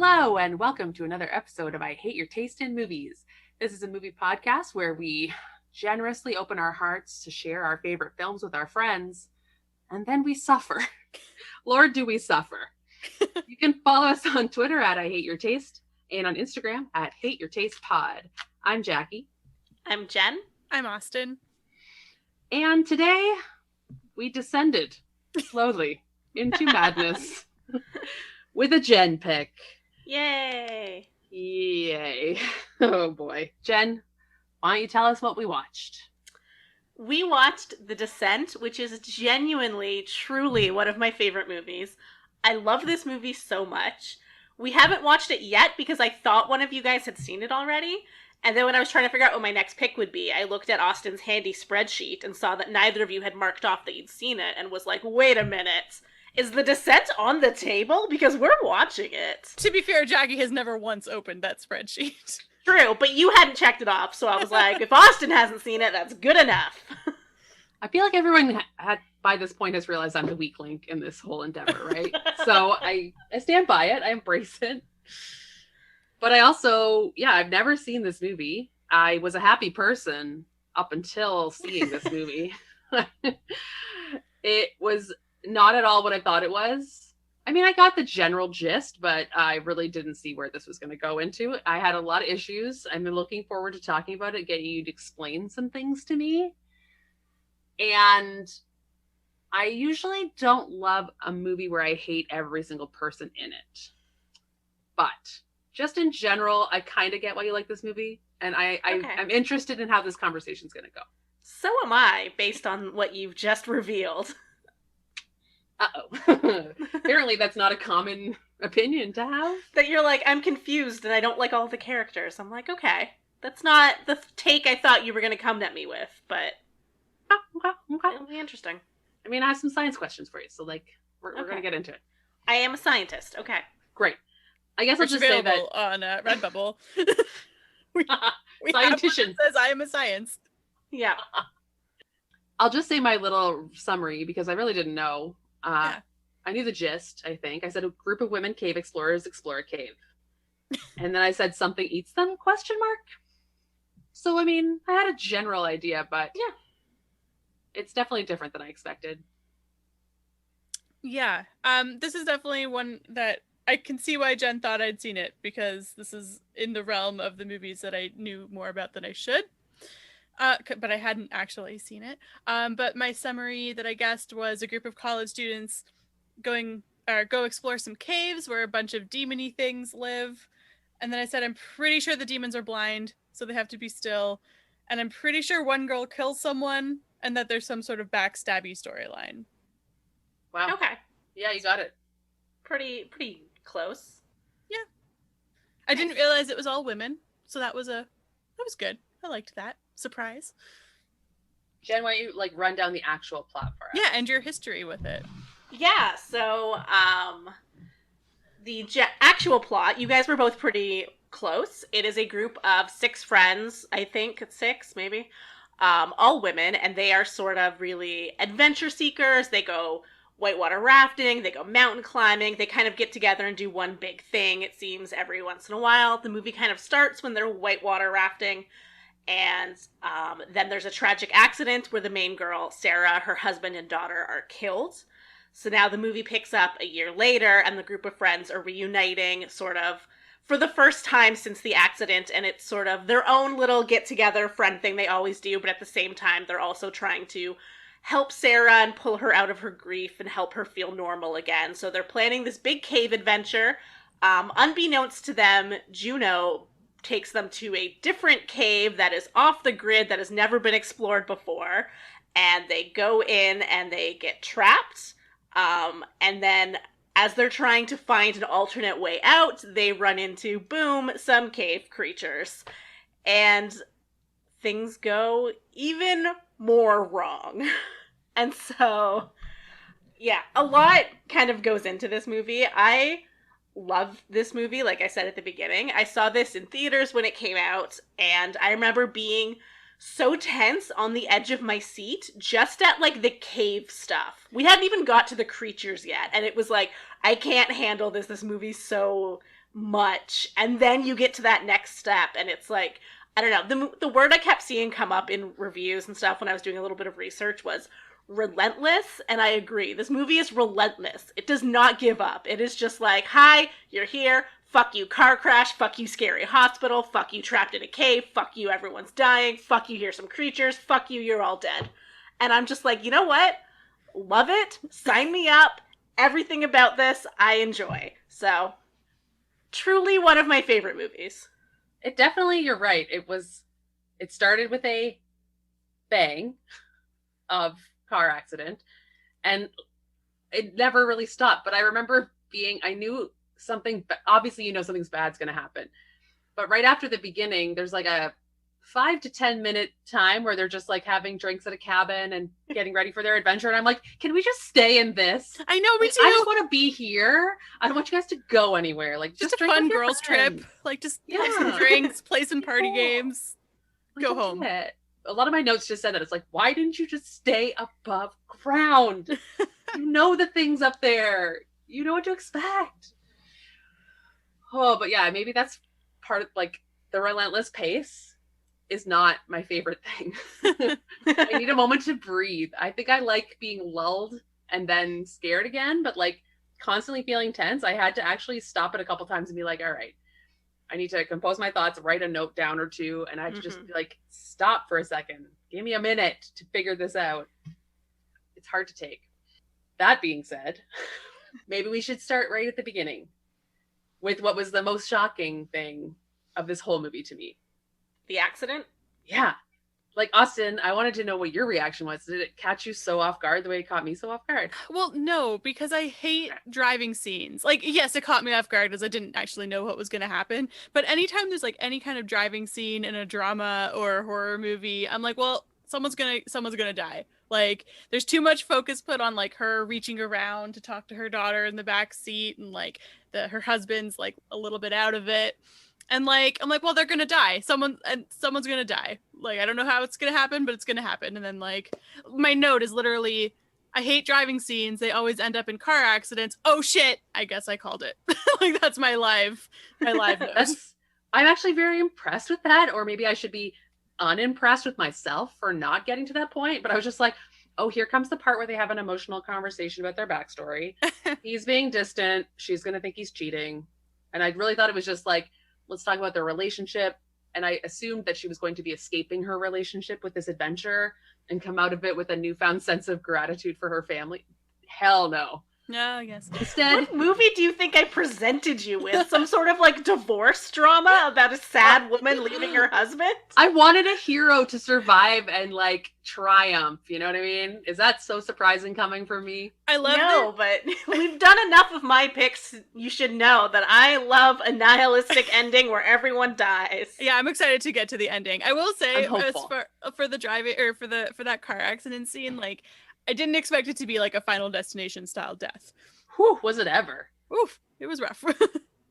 Hello, and welcome to another episode of I Hate Your Taste in Movies. This is a movie podcast where we generously open our hearts to share our favorite films with our friends, and then we suffer. Lord, do we suffer. You can follow us on Twitter at I Hate Your Taste and on Instagram at Hate Your Taste Pod. I'm Jackie. I'm Jen. I'm Austin. And today we descended slowly into madness with a Jen pick. Yay! Yay. Oh boy. Jen, why don't you tell us what we watched? We watched The Descent, which is genuinely, truly one of my favorite movies. I love this movie so much. We haven't watched it yet because I thought one of you guys had seen it already. And then when I was trying to figure out what my next pick would be, I looked at Austin's handy spreadsheet and saw that neither of you had marked off that you'd seen it and was like, wait a minute. Is The Descent on the table? Because we're watching it. To be fair, Jackie has never once opened that spreadsheet. True, but you hadn't checked it off, so I was like, if Austin hasn't seen it, that's good enough. I feel like everyone by this point has realized I'm the weak link in this whole endeavor, right? So I stand by it. I embrace it. But I also, I've never seen this movie. I was a happy person up until seeing this movie. It was not at all what I thought it was. I mean, I got the general gist, but I really didn't see where this was going to go into. I had a lot of issues. I'm looking forward to talking about it, getting you to explain some things to me. And I usually don't love a movie where I hate every single person in it. But just in general, I kind of get why you like this movie. And I'm interested in how this conversation's going to go. So am I, based on what you've just revealed. Uh-oh. Apparently that's not a common opinion to have. That you're like, I'm confused and I don't like all the characters. I'm like, okay. That's not the take I thought you were going to come at me with, but Okay. It'll be interesting. I mean, I have some science questions for you, so we're going to get into it. I am a scientist. Okay. Great. I guess I'll just say that on Redbubble. we Scientician says I am a science. Yeah. I'll just say my little summary because I really didn't know. I knew the gist, I think. I said a group of women cave explorers explore a cave. And then I said something eats them, ? So, I mean, I had a general idea, but yeah, it's definitely different than I expected. Yeah. This is definitely one that I can see why Jen thought I'd seen it, because this is in the realm of the movies that I knew more about than I should. But I hadn't actually seen it. But my summary that I guessed was a group of college students go explore some caves where a bunch of demon-y things live. And then I said, I'm pretty sure the demons are blind, so they have to be still. And I'm pretty sure one girl kills someone, and that there's some sort of backstabby storyline. Wow. Okay. Yeah, you got it. Pretty close. Yeah. I didn't realize it was all women, so that was good. I liked that. Surprise. Jen, why don't you run down the actual plot for us? Yeah, and your history with it. Yeah, so the actual plot, you guys were both pretty close. It is a group of 6 friends, I think it's 6 maybe, all women, and they are sort of really adventure seekers. They go whitewater rafting, they go mountain climbing, they kind of get together and do one big thing, it seems, every once in a while. The movie kind of starts when they're whitewater rafting. And then there's a tragic accident where the main girl, Sarah, her husband and daughter are killed. So now the movie picks up a year later, and the group of friends are reuniting sort of for the first time since the accident. And it's sort of their own little get-together friend thing they always do. But at the same time, they're also trying to help Sarah and pull her out of her grief and help her feel normal again. So they're planning this big cave adventure. Unbeknownst to them, Juno takes them to a different cave that is off the grid, that has never been explored before, and they go in and they get trapped, and then as they're trying to find an alternate way out, they run into, boom, some cave creatures, and things go even more wrong. And so, yeah, a lot kind of goes into this movie. I love this movie, like I said at the beginning. I saw this in theaters when it came out, and I remember being so tense on the edge of my seat just at the cave stuff. We hadn't even got to the creatures yet, and it was like, I can't handle this. This movie's so much. And then you get to that next step, and it's like, I don't know. The word I kept seeing come up in reviews and stuff when I was doing a little bit of research was relentless, and I agree. This movie is relentless. It does not give up. It is just like, hi, you're here. Fuck you, car crash. Fuck you, scary hospital. Fuck you, trapped in a cave. Fuck you, everyone's dying. Fuck you, here's some creatures. Fuck you, you're all dead. And I'm just like, you know what? Love it. Sign me up. Everything about this, I enjoy. So, truly one of my favorite movies. It definitely, you're right. It started with a bang of car accident, and it never really stopped. But I remember I knew something, obviously something's bad's going to happen. But right after the beginning, there's like a 5 to 10 minute time where they're just like having drinks at a cabin and getting ready for their adventure. And I'm like, can we just stay in this? I know, me too. I just want to be here. I don't want you guys to go anywhere. Like, just a fun girls trip. Like, just have some drinks, play some party games, go home. A lot of my notes just said that. It's like, why didn't you just stay above ground? You know the things up there. You know what to expect. Oh, but yeah, maybe that's part of, like, the relentless pace is not my favorite thing. I need a moment to breathe. I think I like being lulled and then scared again, but like constantly feeling tense. I had to actually stop it a couple times and be like, all right, I need to compose my thoughts, write a note down or two, and I had to just be like, stop for a second. Give me a minute to figure this out. It's hard to take. That being said, maybe we should start right at the beginning with what was the most shocking thing of this whole movie to me. The accident? Yeah. Like, Austin, I wanted to know what your reaction was. Did it catch you so off guard the way it caught me so off guard? Well, no, because I hate driving scenes. Like, yes, it caught me off guard as I didn't actually know what was going to happen. But anytime there's like any kind of driving scene in a drama or a horror movie, I'm like, well, someone's gonna die. Like, there's too much focus put on like her reaching around to talk to her daughter in the back seat, and like her husband's like a little bit out of it. And like, I'm like, well, they're gonna die. Someone's gonna die. Like, I don't know how it's gonna happen, but it's gonna happen. And then like, my note is literally, I hate driving scenes. They always end up in car accidents. Oh shit! I guess I called it. Like, that's my live note. I'm actually very impressed with that, or maybe I should be unimpressed with myself for not getting to that point. But I was just like, oh, here comes the part where they have an emotional conversation about their backstory. He's being distant. She's gonna think he's cheating. And I really thought it was just like, let's talk about their relationship. And I assumed that she was going to be escaping her relationship with this adventure and come out of it with a newfound sense of gratitude for her family. Hell no. No, I guess. Instead, what movie do you think I presented you with? Some sort of like divorce drama about a sad woman leaving her husband? I wanted a hero to survive and like triumph. You know what I mean? Is that so surprising coming from me? I love No, but we've done enough of my picks. You should know that I love a nihilistic ending where everyone dies. Yeah, I'm excited to get to the ending. I will say, as for the driving or for that car accident scene, like, I didn't expect it to be like a Final Destination style death. Whew, was it ever? Oof, it was rough.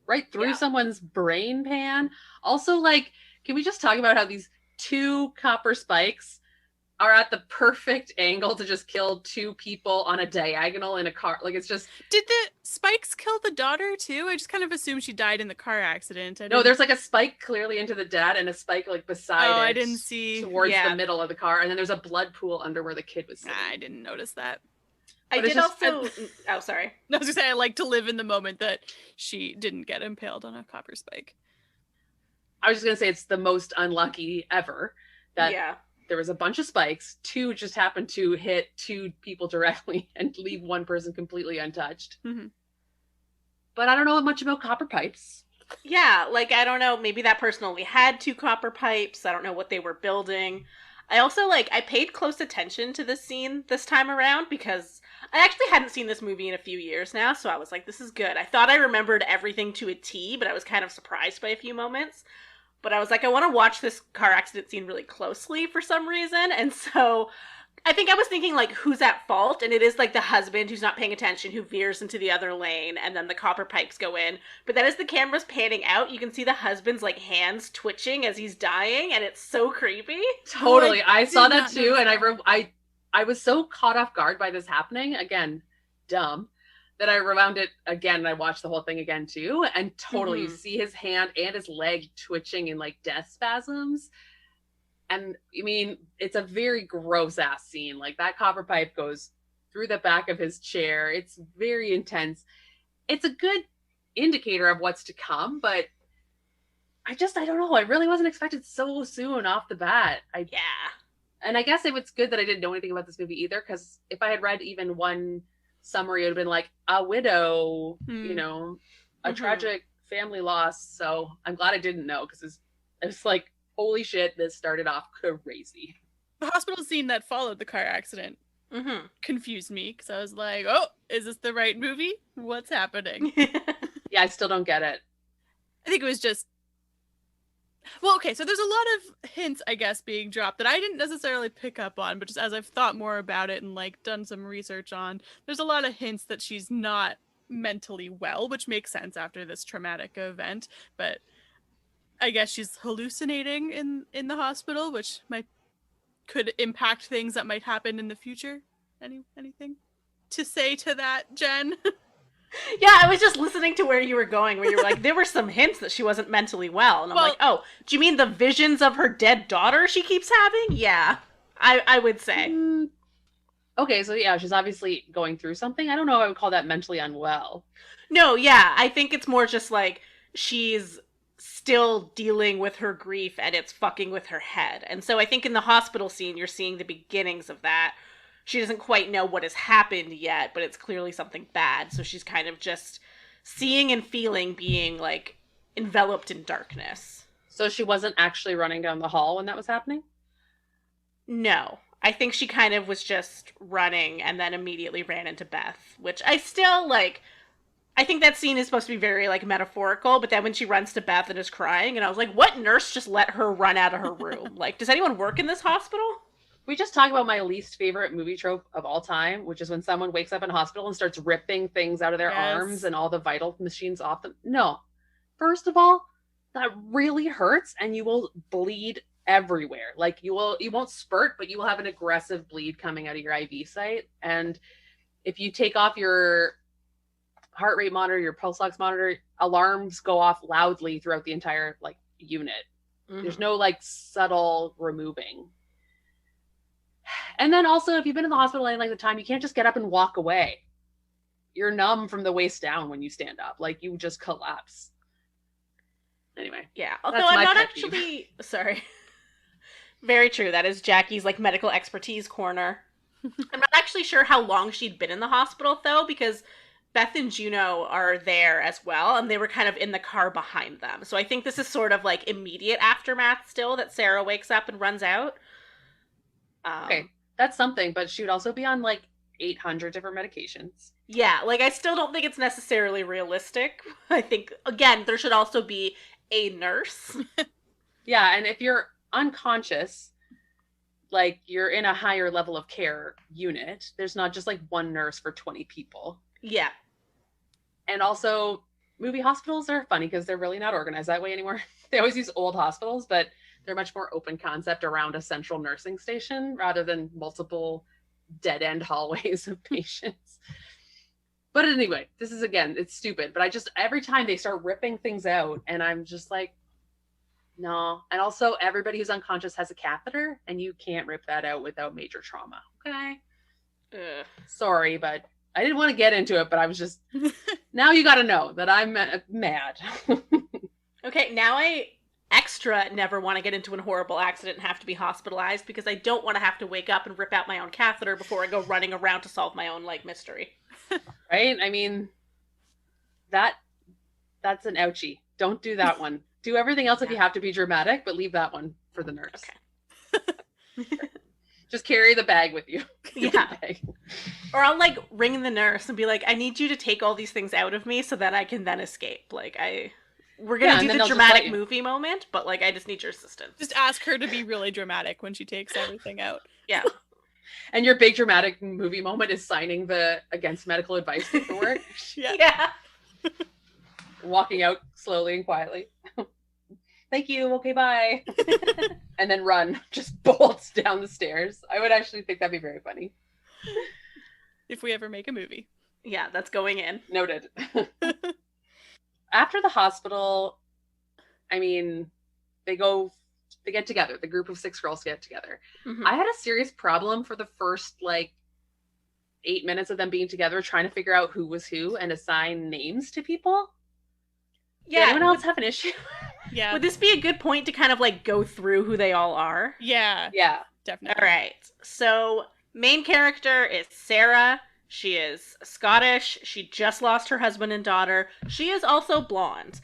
Right through someone's brain pan. Also, like, can we just talk about how these two copper spikes are at the perfect angle to just kill two people on a diagonal in a car? Like, it's just... Did the spikes kill the daughter too? I just kind of assumed she died in the car accident. No, there's like a spike clearly into the dad and a spike like beside it. I didn't see. Towards the middle of the car. And then there's a blood pool under where the kid was sitting. I didn't notice that. I did also... Oh, sorry. I was gonna say, I like to live in the moment that she didn't get impaled on a copper spike. I was just gonna say it's the most unlucky ever that there was a bunch of spikes. Two just happened to hit two people directly and leave one person completely untouched. Mm-hmm. But I don't know much about copper pipes. Yeah, like, I don't know. Maybe that person only had two copper pipes. I don't know what they were building. I also, like, I paid close attention to this scene this time around because I actually hadn't seen this movie in a few years now, so I was like, this is good. I thought I remembered everything to a T, but I was kind of surprised by a few moments. But I was like, I want to watch this car accident scene really closely for some reason, and so I think I was thinking, like, who's at fault? And it is, like, the husband who's not paying attention, who veers into the other lane, and then the copper pipes go in. But then as the camera's panning out, you can see the husband's, like, hands twitching as he's dying, and it's so creepy. Totally. I saw that too, and I was so caught off guard by this happening. Again, dumb. that I rewound it again and I watched the whole thing again too. And totally you Mhm. see his hand and his leg twitching in like death spasms. And I mean, it's a very gross ass scene. Like that copper pipe goes through the back of his chair. It's very intense. It's a good indicator of what's to come, but I don't know. I really wasn't expected so soon off the bat. Yeah. And I guess it's good that I didn't know anything about this movie either, because if I had read even one summary, it would have been like a widow, a Mhm. tragic family loss. So I'm glad I didn't know, because it's like, holy shit, this started off crazy. The hospital scene that followed the car accident Mhm. confused me because I was like, oh, is this the right movie? What's happening? Yeah, I still don't get it. I think it was just. Well, okay, so there's a lot of hints, I guess, being dropped that I didn't necessarily pick up on, but just as I've thought more about it and like done some research on, there's a lot of hints that she's not mentally well, which makes sense after this traumatic event. But I guess she's hallucinating in the hospital, which could impact things that might happen in the future. Anything to say to that, Jen? Yeah, I was just listening to where you were going, where you were like, there were some hints that she wasn't mentally well. And I'm like, Well, oh, do you mean the visions of her dead daughter she keeps having? Yeah, I would say. Okay, so yeah, she's obviously going through something. I don't know if I would call that mentally unwell. No, yeah, I think it's more just like she's still dealing with her grief and it's fucking with her head. And so I think in the hospital scene, you're seeing the beginnings of that. She doesn't quite know what has happened yet, but it's clearly something bad. So she's kind of just seeing and feeling being like enveloped in darkness. So she wasn't actually running down the hall when that was happening? No. I think she kind of was just running and then immediately ran into Beth, which I still like. I think that scene is supposed to be very like metaphorical, but then when she runs to Beth and is crying, and I was like, what nurse just let her run out of her room? Like, does anyone work in this hospital? We just talk about my least favorite movie trope of all time, which is when someone wakes up in a hospital and starts ripping things out of their arms yes. and all the vital machines off them. No. First of all, that really hurts and you will bleed everywhere. Like you won't spurt, but you will have an aggressive bleed coming out of your IV site. And if you take off your heart rate monitor, your pulse ox monitor, alarms go off loudly throughout the entire like unit. Mm-hmm. There's no like subtle removing. And then also, if you've been in the hospital any length of time, you can't just get up and walk away. You're numb from the waist down when you stand up. Like you just collapse. Anyway. Yeah. Although I'm not actually sorry. Very true. That is Jackie's like medical expertise corner. I'm not actually sure how long she'd been in the hospital though, because Beth and Juno are there as well, and they were kind of in the car behind them. So I think this is sort of like immediate aftermath still that Sarah wakes up and runs out. Okay, that's something, but she would also be on like 800 different medications. Yeah, like I still don't think it's necessarily realistic. I think, again, there should also be a nurse. Yeah, and if you're unconscious, like you're in a higher level of care unit, there's not just like one nurse for 20 people. Yeah. And also, movie hospitals are funny because they're really not organized that way anymore. They always use old hospitals, but they're much more open concept around a central nursing station rather than multiple dead end hallways of patients. But anyway, this is again, it's stupid. But I just, every time they start ripping things out, and I'm just like, no. And also, everybody who's unconscious has a catheter, and you can't rip that out without major trauma. Okay. Ugh. Sorry, but I didn't want to get into it, but I was just, now you got to know that I'm mad. Okay, now I extra never want to get into a horrible accident and have to be hospitalized because I don't want to have to wake up and rip out my own catheter before I go running around to solve my own like mystery. Right? I mean, that's an ouchie. Don't do that one. Do everything else if you have to be dramatic, but leave that one for the nurse. Okay. Just carry the bag with you. Yeah. Or I'll like ring the nurse and be like, I need you to take all these things out of me so that I can then escape. Like we're gonna do the dramatic movie moment, but like I just need your assistance. Just ask her to be really dramatic when she takes everything out. Yeah. And your big dramatic movie moment is signing the against medical advice paperwork. Yeah. Walking out slowly and quietly. Thank you. Okay, bye. And then run. Just bolts down the stairs. I would actually think that'd be very funny. If we ever make a movie. Yeah, that's going in. Noted. After the hospital, I mean, they get together. The group of 6 girls get together. Mhm. I had a serious problem for the first, like, 8 minutes of them being together, trying to figure out who was who and assign names to people. Did Yeah, anyone else have an issue? Yeah. would this be a good point to kind of like go through who they all are? Yeah. Yeah. Definitely. All right. So, main character is Sarah. She is Scottish. She just lost her husband and daughter. She is also blonde.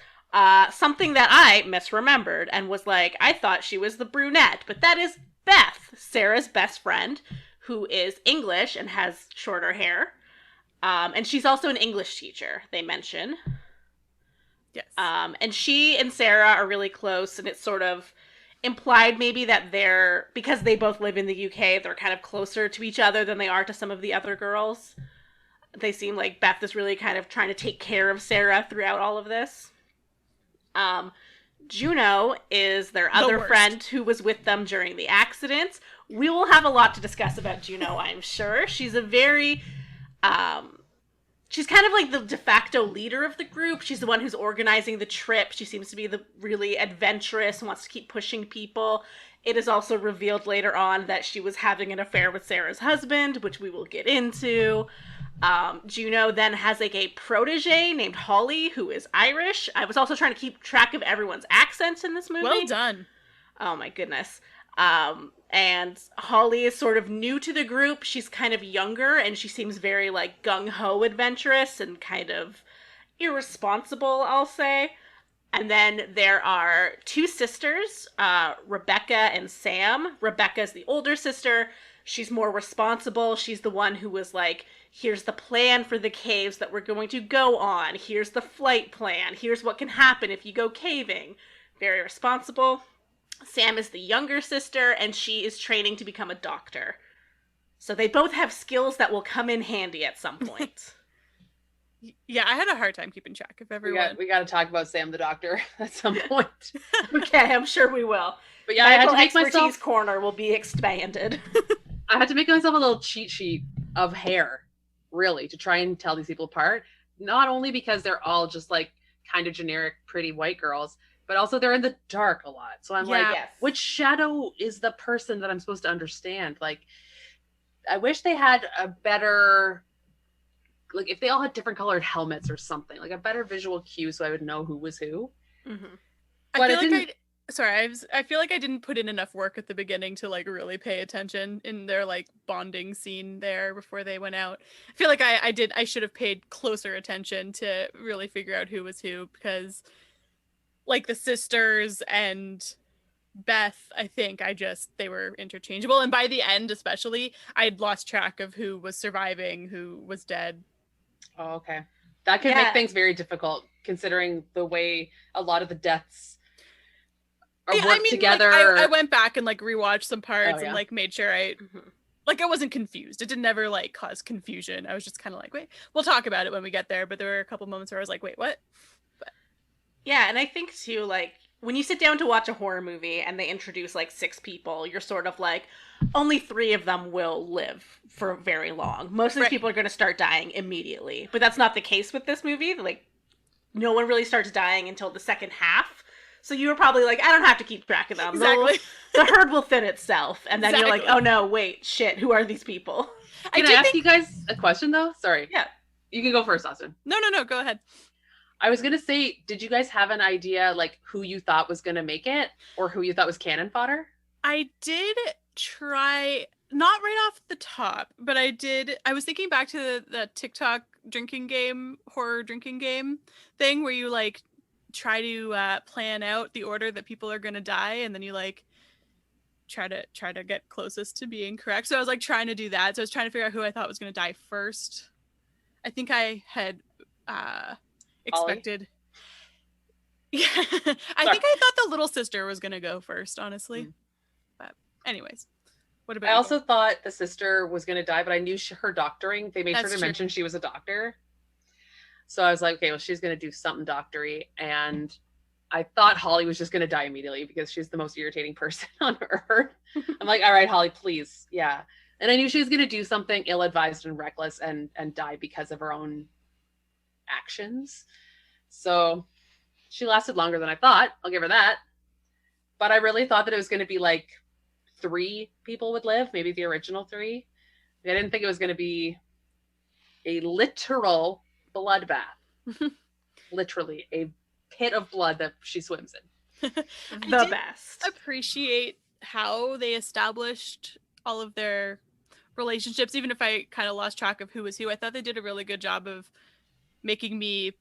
Something that I misremembered and was like, I thought she was the brunette, but that is Beth, Sarah's best friend, who is English and has shorter hair. And she's also an English teacher, they mention. Yes. And she and Sarah are really close, and it's sort of implied maybe that because they both live in the UK, they're kind of closer to each other than they are to some of the other girls. They seem like Beth is really kind of trying to take care of Sarah throughout all of this. Juno is their other friend who was with them during the accident. We will have a lot to discuss about Juno, I'm sure. She's a very she's kind of like the de facto leader of the group. She's the one who's organizing the trip. She seems to be the really adventurous and wants to keep pushing people. It is also revealed later on that she was having an affair with Sarah's husband, which we will get into. Juno then has like a protege named Holly, who is Irish. I was also trying to keep track of everyone's accents in this movie. Well done. Oh my goodness. And Holly is sort of new to the group. She's kind of younger, and she seems very, like, gung-ho adventurous and kind of irresponsible, I'll say. And then there are 2 sisters, Rebecca and Sam. Rebecca is the older sister. She's more responsible. She's the one who was like, here's the plan for the caves that we're going to go on. Here's the flight plan. Here's what can happen if you go caving. Very responsible. Sam is the younger sister, and she is training to become a doctor. So they both have skills that will come in handy at some point. Yeah, I had a hard time keeping track of everyone. We got to talk about Sam the doctor at some point. Okay, I'm sure we will. But yeah, I had to make expertise corner will be expanded. I had to make myself a little cheat sheet of hair, really, to try and tell these people apart. Not only because they're all just like kind of generic, pretty white girls, but also they're in the dark a lot. So I'm like, Yes. which shadow is the person that I'm supposed to understand? Like, I wish they had a better, like, if they all had different colored helmets or something, like a better visual cue so I would know who was who. Mm-hmm. I feel like I didn't put in enough work at the beginning to like really pay attention in their like bonding scene there before they went out. I feel like I should have paid closer attention to really figure out who was who, because like the sisters and Beth, I think they were interchangeable. And by the end, especially, I'd lost track of who was surviving, who was dead. Oh, okay. That could make things very difficult, considering the way a lot of the deaths are worked together. Like, I went back and like rewatched some parts and like made sure I wasn't confused. It didn't ever like cause confusion. I was just kind of like, wait, we'll talk about it when we get there. But there were a couple moments where I was like, wait, what? But yeah, and I think too, like, when you sit down to watch a horror movie and they introduce like 6 people, you're sort of like, only 3 of them will live for very long. Most of these people are going to start dying immediately. But that's not the case with this movie. Like, no one really starts dying until the second half. So you were probably like, I don't have to keep track of them. Exactly. The herd will thin itself. And then you're like, oh no, wait, shit, who are these people? Can I ask you guys a question, though? Sorry. Yeah. You can go first, Austin. No, go ahead. I was going to say, did you guys have an idea, like, who you thought was going to make it? Or who you thought was cannon fodder? I did try, not right off the top, but I was thinking back to the TikTok horror drinking game thing, where you, like, try to plan out the order that people are going to die, and then you, like, try to get closest to being correct. So I was, like, trying to do that. So I was trying to figure out who I thought was going to die first. I think I had expected... Yeah, I think I thought the little sister was going to go first, honestly. But anyways, what about I also thought the sister was going to die, but I knew her doctoring. They made sure to mention she was a doctor. So I was like, okay, well, she's going to do something doctory. And I thought Holly was just going to die immediately because she's the most irritating person on earth. I'm like, all right, Holly, please. Yeah. And I knew she was going to do something ill-advised and reckless and die because of her own actions. So she lasted longer than I thought. I'll give her that. But I really thought that it was going to be like 3 people would live, maybe the original 3. I didn't think it was going to be a literal bloodbath. Literally a pit of blood that she swims in. The best. Appreciate how they established all of their relationships, even if I kind of lost track of who was who. I thought they did a really good job of making me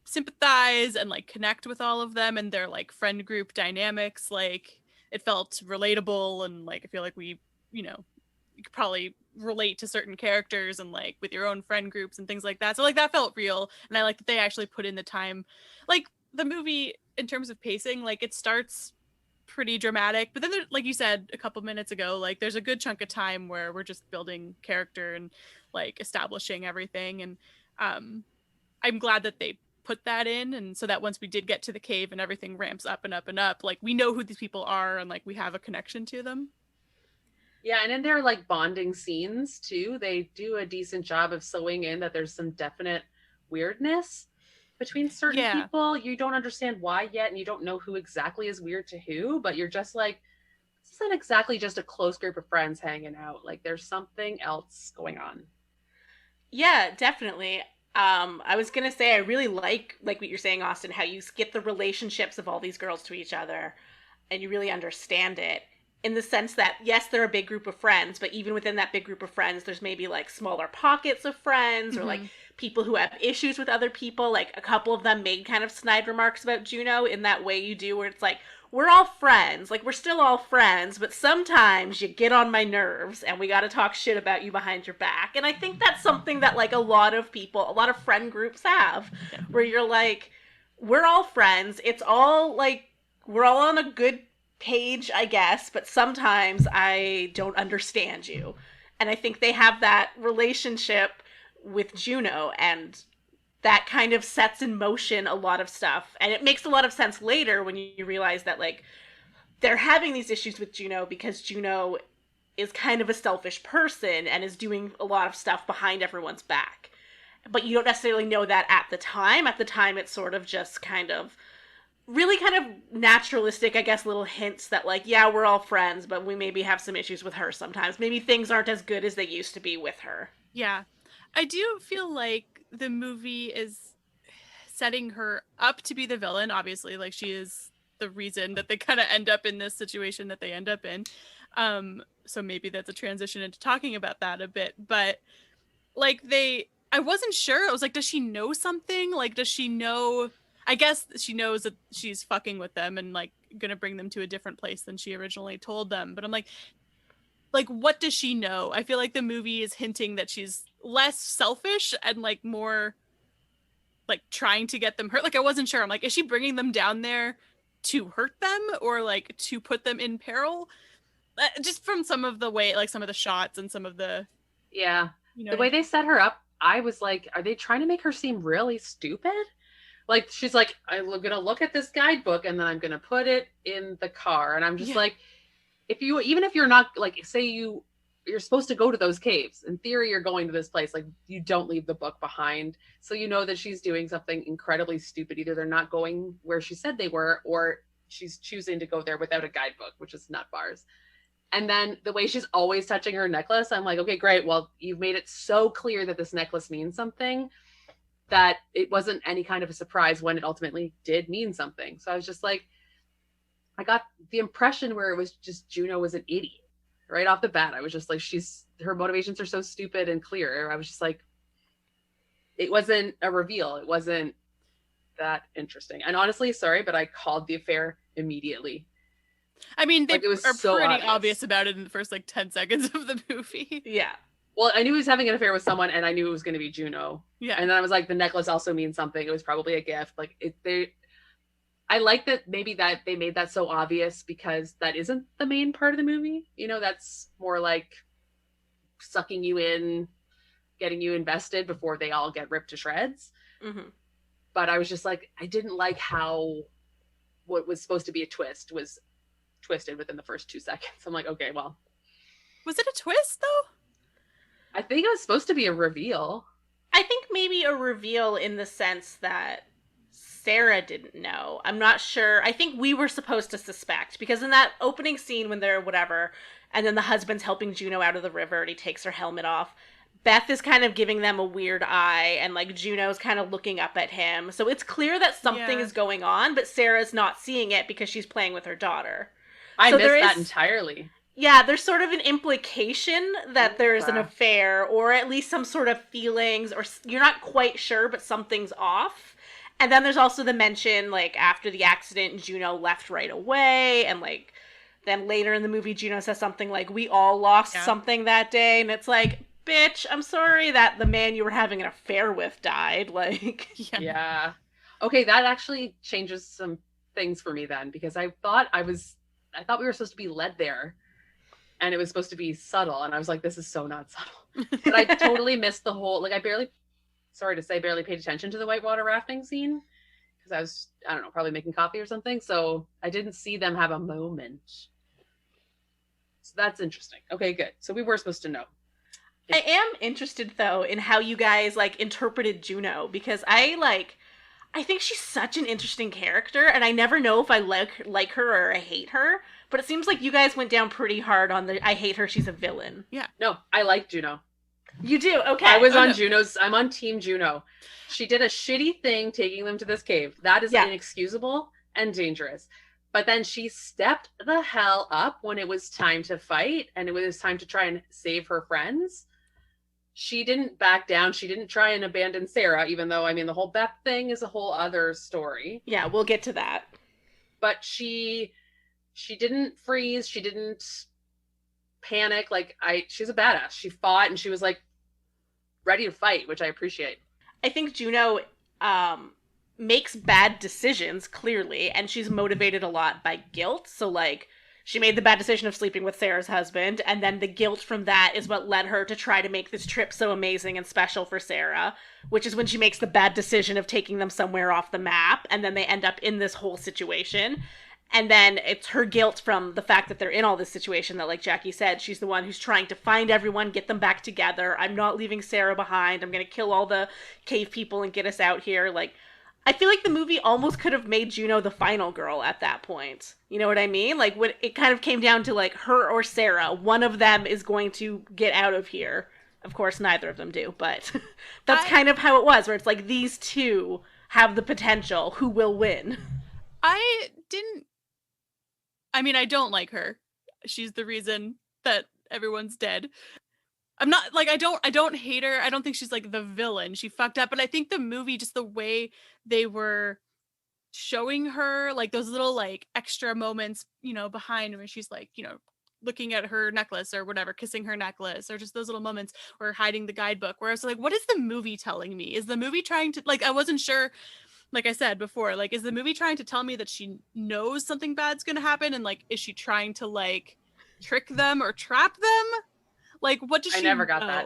sympathize and like connect with all of them and their like friend group dynamics. Like it felt relatable, and like I feel like we, you know, you could probably relate to certain characters and like with your own friend groups and things like that. So like that felt real, and I like that they actually put in the time. Like the movie in terms of pacing, like it starts pretty dramatic, but then there, like you said a couple minutes ago, like there's a good chunk of time where we're just building character and like establishing everything, and I'm glad that they put that in, and so that once we did get to the cave and everything ramps up and up and up, like we know who these people are and like we have a connection to them. Yeah, and in their like bonding scenes too, they do a decent job of sewing in that there's some definite weirdness between certain people. You don't understand why yet, and you don't know who exactly is weird to who, but you're just like, this isn't exactly just a close group of friends hanging out. Like there's something else going on. Yeah, definitely. I was gonna say I really like what you're saying, Austin, how you get the relationships of all these girls to each other, and you really understand it in the sense that yes, they're a big group of friends, but even within that big group of friends, there's maybe like smaller pockets of friends, or like people who have issues with other people. Like a couple of them made kind of snide remarks about Juno in that way you do, where it's like, we're all friends, like we're still all friends, but sometimes you get on my nerves and we got to talk shit about you behind your back. And I think that's something that like a lot of people, a lot of friend groups have, where you're like, we're all friends, it's all like we're all on a good page, I guess, but sometimes I don't understand you. And I think they have that relationship with Juno, and that kind of sets in motion a lot of stuff. And it makes a lot of sense later when you realize that like they're having these issues with Juno because Juno is kind of a selfish person and is doing a lot of stuff behind everyone's back. But you don't necessarily know that at the time. At the time, it's sort of just kind of really kind of naturalistic, I guess, little hints that like, yeah, we're all friends, but we maybe have some issues with her sometimes. Maybe things aren't as good as they used to be with her. Yeah. I do feel like the movie is setting her up to be the villain, obviously. Like she is the reason that they kind of end up in this situation that they end up in. So maybe that's a transition into talking about that a bit. But like I wasn't sure. I was like, does she know something? Like, does she know? I guess she knows that she's fucking with them and like gonna bring them to a different place than she originally told them. But I'm like, what does she know? I feel like the movie is hinting that she's less selfish and like more like trying to get them hurt. Like I wasn't sure. I'm like, is she bringing them down there to hurt them or like to put them in peril? Just from some of the way, like some of the shots and some of the the way they set her up, I was like, are they trying to make her seem really stupid? Like she's like, I'm gonna look at this guidebook and then I'm gonna put it in the car, and I'm just like, even if you're not like, say you're supposed to go to those caves, in theory you're going to this place, like you don't leave the book behind, so you know that she's doing something incredibly stupid. Either they're not going where she said they were, or she's choosing to go there without a guidebook, which is nut bars. And then the way she's always touching her necklace, I'm like, okay, great, well, you've made it so clear that this necklace means something that it wasn't any kind of a surprise when it ultimately did mean something. So I was just like, I got the impression where it was just Juno was an idiot right off the bat. I was just like, her motivations are so stupid and clear. I was just like, it wasn't a reveal. It wasn't that interesting. And honestly, sorry, but I called the affair immediately. I mean, they like, it was are so pretty obvious about it in the first like 10 seconds of the movie. Yeah. Well, I knew he was having an affair with someone, and I knew it was going to be Juno. Yeah. And then I was like, the necklace also means something. It was probably a gift. Like I like that maybe that they made that so obvious, because that isn't the main part of the movie. You know, that's more like sucking you in, getting you invested before they all get ripped to shreds. Mm-hmm. But I was just like, I didn't like how what was supposed to be a twist was twisted within the first 2 seconds. I'm like, okay, well. Was it a twist though? I think it was supposed to be a reveal. I think maybe a reveal in the sense that Sarah didn't know. I'm not sure. I think we were supposed to suspect because in that opening scene when they're whatever, and then the husband's helping Juno out of the river and he takes her helmet off. Beth is kind of giving them a weird eye, and like Juno's kind of looking up at him. So it's clear that something is going on, but Sarah's not seeing it because she's playing with her daughter. I So missed there that is, entirely. yeah, there's sort of an implication that there's an Okay. affair, or at least some sort of feelings, or you're not quite sure, but something's off. And then there's also the mention, like, after the accident, Juno left right away, and, like, then later in the movie, Juno says something like, we all lost Yeah. something that day, and it's like, bitch, I'm sorry that the man you were having an affair with died, like... Yeah. Yeah. Okay, that actually changes some things for me then, because I thought we were supposed to be led there, and it was supposed to be subtle, and I was like, this is so not subtle. But I totally missed the whole, like, sorry to say, barely paid attention to the whitewater rafting scene, because I don't know, probably making coffee or something, so I didn't see them have a moment. So that's interesting. Okay, good. So we were supposed to know. I am interested, though, in how you guys, like, interpreted Juno, because I think she's such an interesting character, and I never know if I like her or I hate her. But it seems like you guys went down pretty hard on the I hate her, she's a villain. No, I like Juno. You do? Okay. I was Oh, on no. Juno's. I'm on Team Juno. She did a shitty thing taking them to this cave. That is Yeah. inexcusable and dangerous. But then she stepped the hell up when it was time to fight and it was time to try and save her friends. She didn't back down. She didn't try and abandon Sarah, even though, I mean, the whole Beth thing is a whole other story. Yeah, we'll get to that. But she didn't freeze. She didn't panic. She's a badass. She fought and she was like ready to fight, which I appreciate. I think Juno makes bad decisions, clearly, and she's motivated a lot by guilt. So, like, she made the bad decision of sleeping with Sarah's husband, and then the guilt from that is what led her to try to make this trip so amazing and special for Sarah, which is when she makes the bad decision of taking them somewhere off the map, and then they end up in this whole situation. And then it's her guilt from the fact that they're in all this situation that, like Jackie said, she's the one who's trying to find everyone, get them back together. I'm not leaving Sarah behind. I'm going to kill all the cave people and get us out here. Like, I feel like the movie almost could have made Juno the final girl at that point. You know what I mean? Like, when it kind of came down to, like, her or Sarah. One of them is going to get out of here. Of course, neither of them do, but that's kind of how it was, where it's like, these two have the potential. Who will win? I don't like her. She's the reason that everyone's dead. I'm not like I don't hate her. I don't think she's like the villain. She fucked up, but I think the movie, just the way they were showing her, like those little like extra moments, behind when she's like, looking at her necklace or whatever, kissing her necklace, or just those little moments or hiding the guidebook, where I was like, what is the movie telling me? Is the movie trying to, like, I wasn't sure, like I said before, like, is the movie trying to tell me that she knows something bad's gonna happen, and like, is she trying to like trick them or trap them? Like, what does she know? I never got that.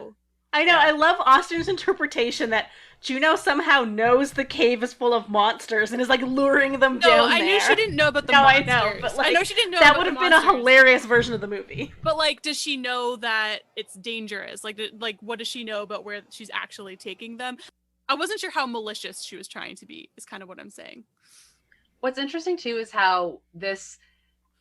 I know, Yeah. I love Austin's interpretation that Juno somehow knows the cave is full of monsters and is like luring them No, down I there. knew she didn't know about the No, I monsters. know, but, like, I know she didn't know that about would the have been a monsters. hilarious version of the movie. But like, does she know that it's dangerous? Like, what does she know about where she's actually taking them? I wasn't sure how malicious she was trying to be, is kind of what I'm saying. What's interesting too is how this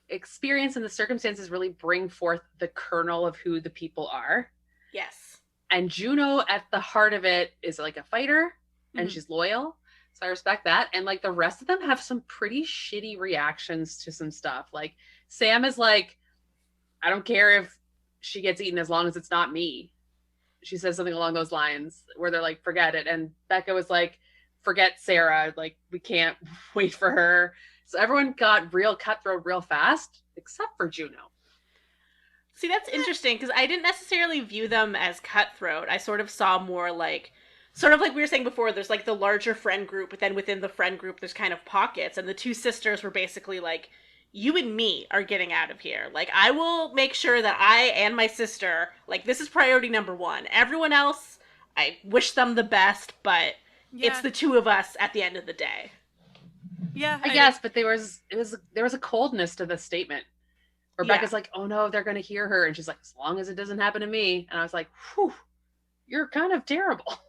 experience and the circumstances really bring forth the kernel of who the people are. Yes. And Juno, at the heart of it, is like a fighter and Mhm. she's loyal. So I respect that. And like the rest of them have some pretty shitty reactions to some stuff. Like Sam is like, I don't care if she gets eaten as long as it's not me. She says something along those lines where they're like, forget it. And Becca was like, forget Sarah. Like, we can't wait for her. So everyone got real cutthroat real fast, except for Juno. See, that's interesting because I didn't necessarily view them as cutthroat. I sort of saw more like, sort of like we were saying before, there's like the larger friend group, but then within the friend group, there's kind of pockets. And the two sisters were basically like, you and me are getting out of here. Like, I will make sure that I and my sister, like, this is priority number one. Everyone else, I wish them the best, but it's the two of us at the end of the day. Yeah, I guess, but there was a coldness to the statement. Rebecca's like, oh no, they're going to hear her. And she's like, as long as it doesn't happen to me. And I was like, whew. you're kind of terrible.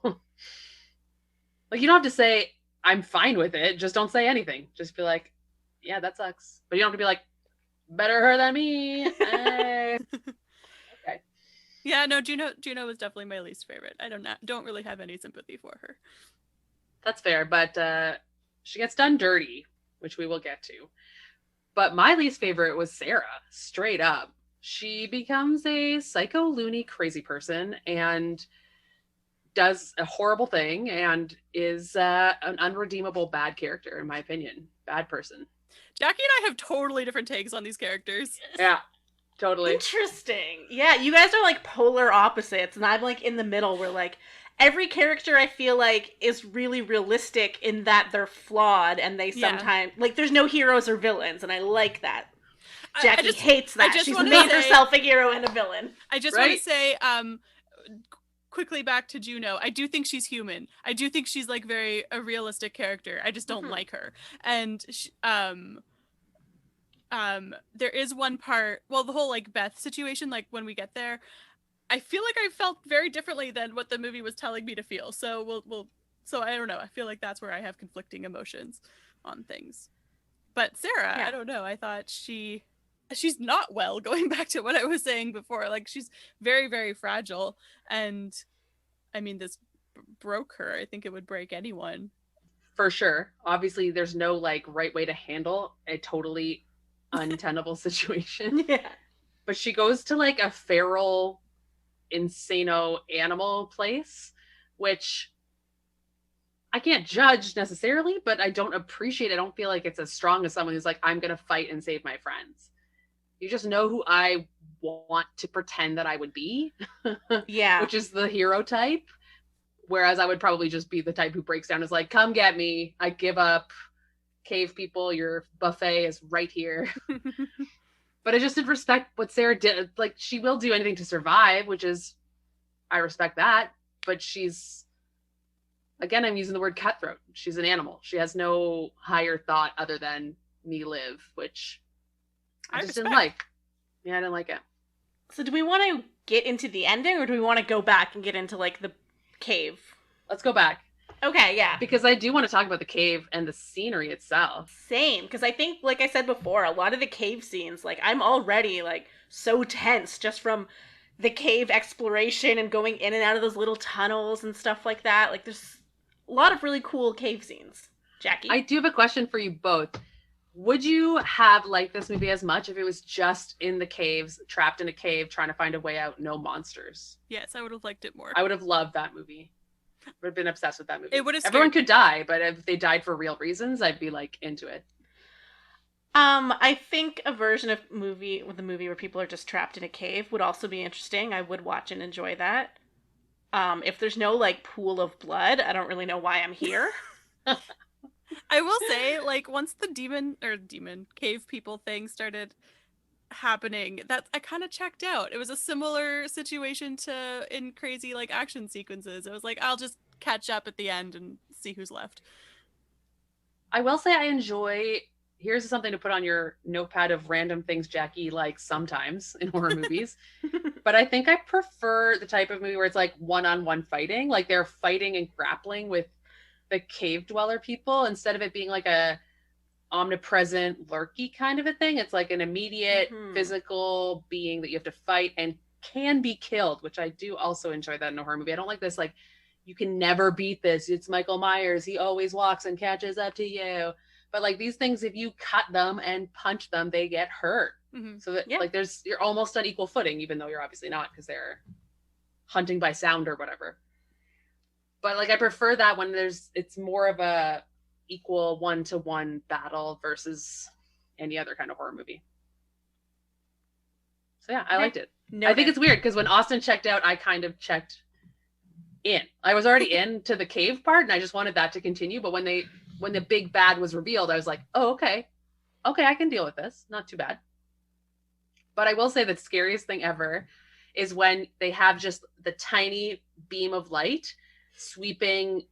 Like, you don't have to say, I'm fine with it. Just don't say anything. Just be like, yeah, that sucks. But you don't have to be like, better her than me. Okay. Yeah, no, Juno was definitely my least favorite. I don't really have any sympathy for her. That's fair, but she gets done dirty, which we will get to. But my least favorite was Sarah, straight up. She becomes a psycho loony crazy person and does a horrible thing and is an unredeemable bad character, in my opinion. Bad person. Jackie and I have totally different takes on these characters. Yeah, totally. Interesting. Yeah, you guys are like polar opposites, and I'm like in the middle where like every character I feel like is really realistic in that they're flawed and they sometimes like there's no heroes or villains, and I like that. Jackie hates that. She's made herself a hero and a villain. I just want to say, quickly back to Juno, I do think she's human. I do think she's like very a realistic character. I just don't like her. And there is one part, well, the whole like Beth situation, like when we get there, I feel like I felt very differently than what the movie was telling me to feel. So so I don't know. I feel like that's where I have conflicting emotions on things. But Sarah, I don't know. I thought she's not well, going back to what I was saying before. Like, she's very, very fragile. And I mean, this broke her. I think it would break anyone. For sure. Obviously, there's no like right way to handle a totally untenable situation. Yeah. But she goes to like a feral, insano animal place, which I can't judge necessarily, but I don't appreciate. I don't feel like it's as strong as someone who's like, I'm going to fight and save my friends. You just know who I want to pretend that I would be. Yeah. Which is the hero type. Whereas I would probably just be the type who breaks down and is like, come get me. I give up. Cave people, your buffet is right here. But I just did respect what Sarah did. Like, she will do anything to survive, which is, I respect that. But she's, again, I'm using the word cutthroat. She's an animal. She has no higher thought other than me live, which I just didn't like. Yeah, I didn't like it. So do we want to get into the ending, or do we want to go back and get into like the cave? Let's go back. Okay, yeah. Because I do want to talk about the cave and the scenery itself. Same, because I think, like I said before, a lot of the cave scenes, like, I'm already, like, so tense just from the cave exploration and going in and out of those little tunnels and stuff like that. Like, there's a lot of really cool cave scenes. Jackie? I do have a question for you both. Would you have liked this movie as much if it was just in the caves, trapped in a cave, trying to find a way out, no monsters? Yes, I would have liked it more. I would have loved that movie. I would have been obsessed with that movie. It would have Everyone could die, but if they died for real reasons, I'd be like into it. I think a version of the movie where people are just trapped in a cave would also be interesting. I would watch and enjoy that. If there's no like pool of blood, I don't really know why I'm here. I will say, like, once the demon cave people thing started happening, that I kind of checked out. It was a similar situation to in crazy like action sequences. It was like, I'll just catch up at the end and see who's left. I will say I enjoy, here's something to put on your notepad of random things Jackie likes sometimes in horror movies. But I think I prefer the type of movie where it's like one-on-one fighting, like they're fighting and grappling with the cave dweller people instead of it being like a omnipresent lurky kind of a thing. It's like an immediate physical being that you have to fight and can be killed, which I do also enjoy that in a horror movie. I don't like this like, you can never beat this, it's Michael Myers, he always walks and catches up to you. But like these things, if you cut them and punch them, they get hurt. So that like you're almost on equal footing, even though you're obviously not, because they're hunting by sound or whatever. But like I prefer that when it's more of a equal one-to-one battle versus any other kind of horror movie. So yeah, I liked it. I think it's weird because when Austin checked out, I kind of checked in. I was already into the cave part and I just wanted that to continue. But when the big bad was revealed, I was like, oh, okay, I can deal with this. Not too bad. But I will say the scariest thing ever is when they have just the tiny beam of light sweeping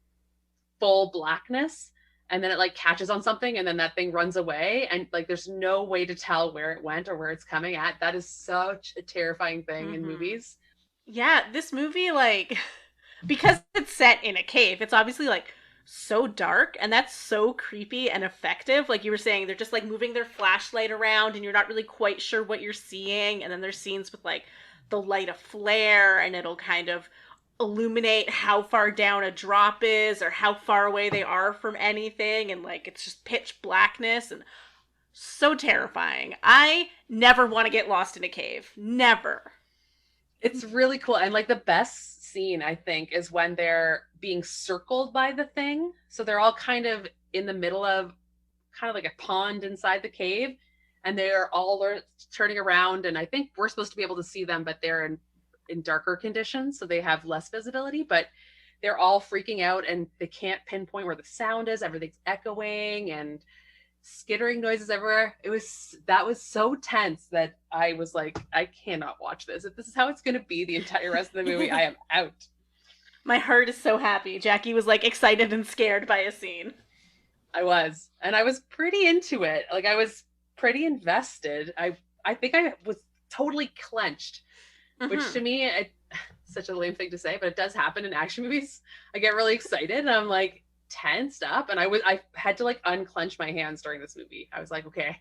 full blackness, and then it like catches on something and then that thing runs away and like there's no way to tell where it went or where it's coming at. That is such a terrifying thing in movies. Yeah, this movie, like, because it's set in a cave, it's obviously like so dark, and that's so creepy and effective. Like you were saying, they're just like moving their flashlight around and you're not really quite sure what you're seeing, and then there's scenes with like the light of flare and it'll kind of illuminate how far down a drop is or how far away they are from anything, and like it's just pitch blackness and so terrifying. I never want to get lost in a cave. Never. It's really cool. And like the best scene, I think, is when they're being circled by the thing. So they're all kind of in the middle of kind of like a pond inside the cave. And they're all turning around. And I think we're supposed to be able to see them, but they're in darker conditions. So they have less visibility. But they're all freaking out and they can't pinpoint where the sound is. Everything's echoing and skittering noises everywhere. That was so tense that I was like, I cannot watch this. If this is how it's going to be the entire rest of the movie, I am out. My heart is so happy. Jackie was like excited and scared by a scene. I was, and I was pretty into it. Like I was pretty invested. I think I was totally clenched, which to me, such a lame thing to say, but it does happen in action movies. I get really excited and I'm like tensed up, and I had to like unclench my hands during this movie. I was like, okay,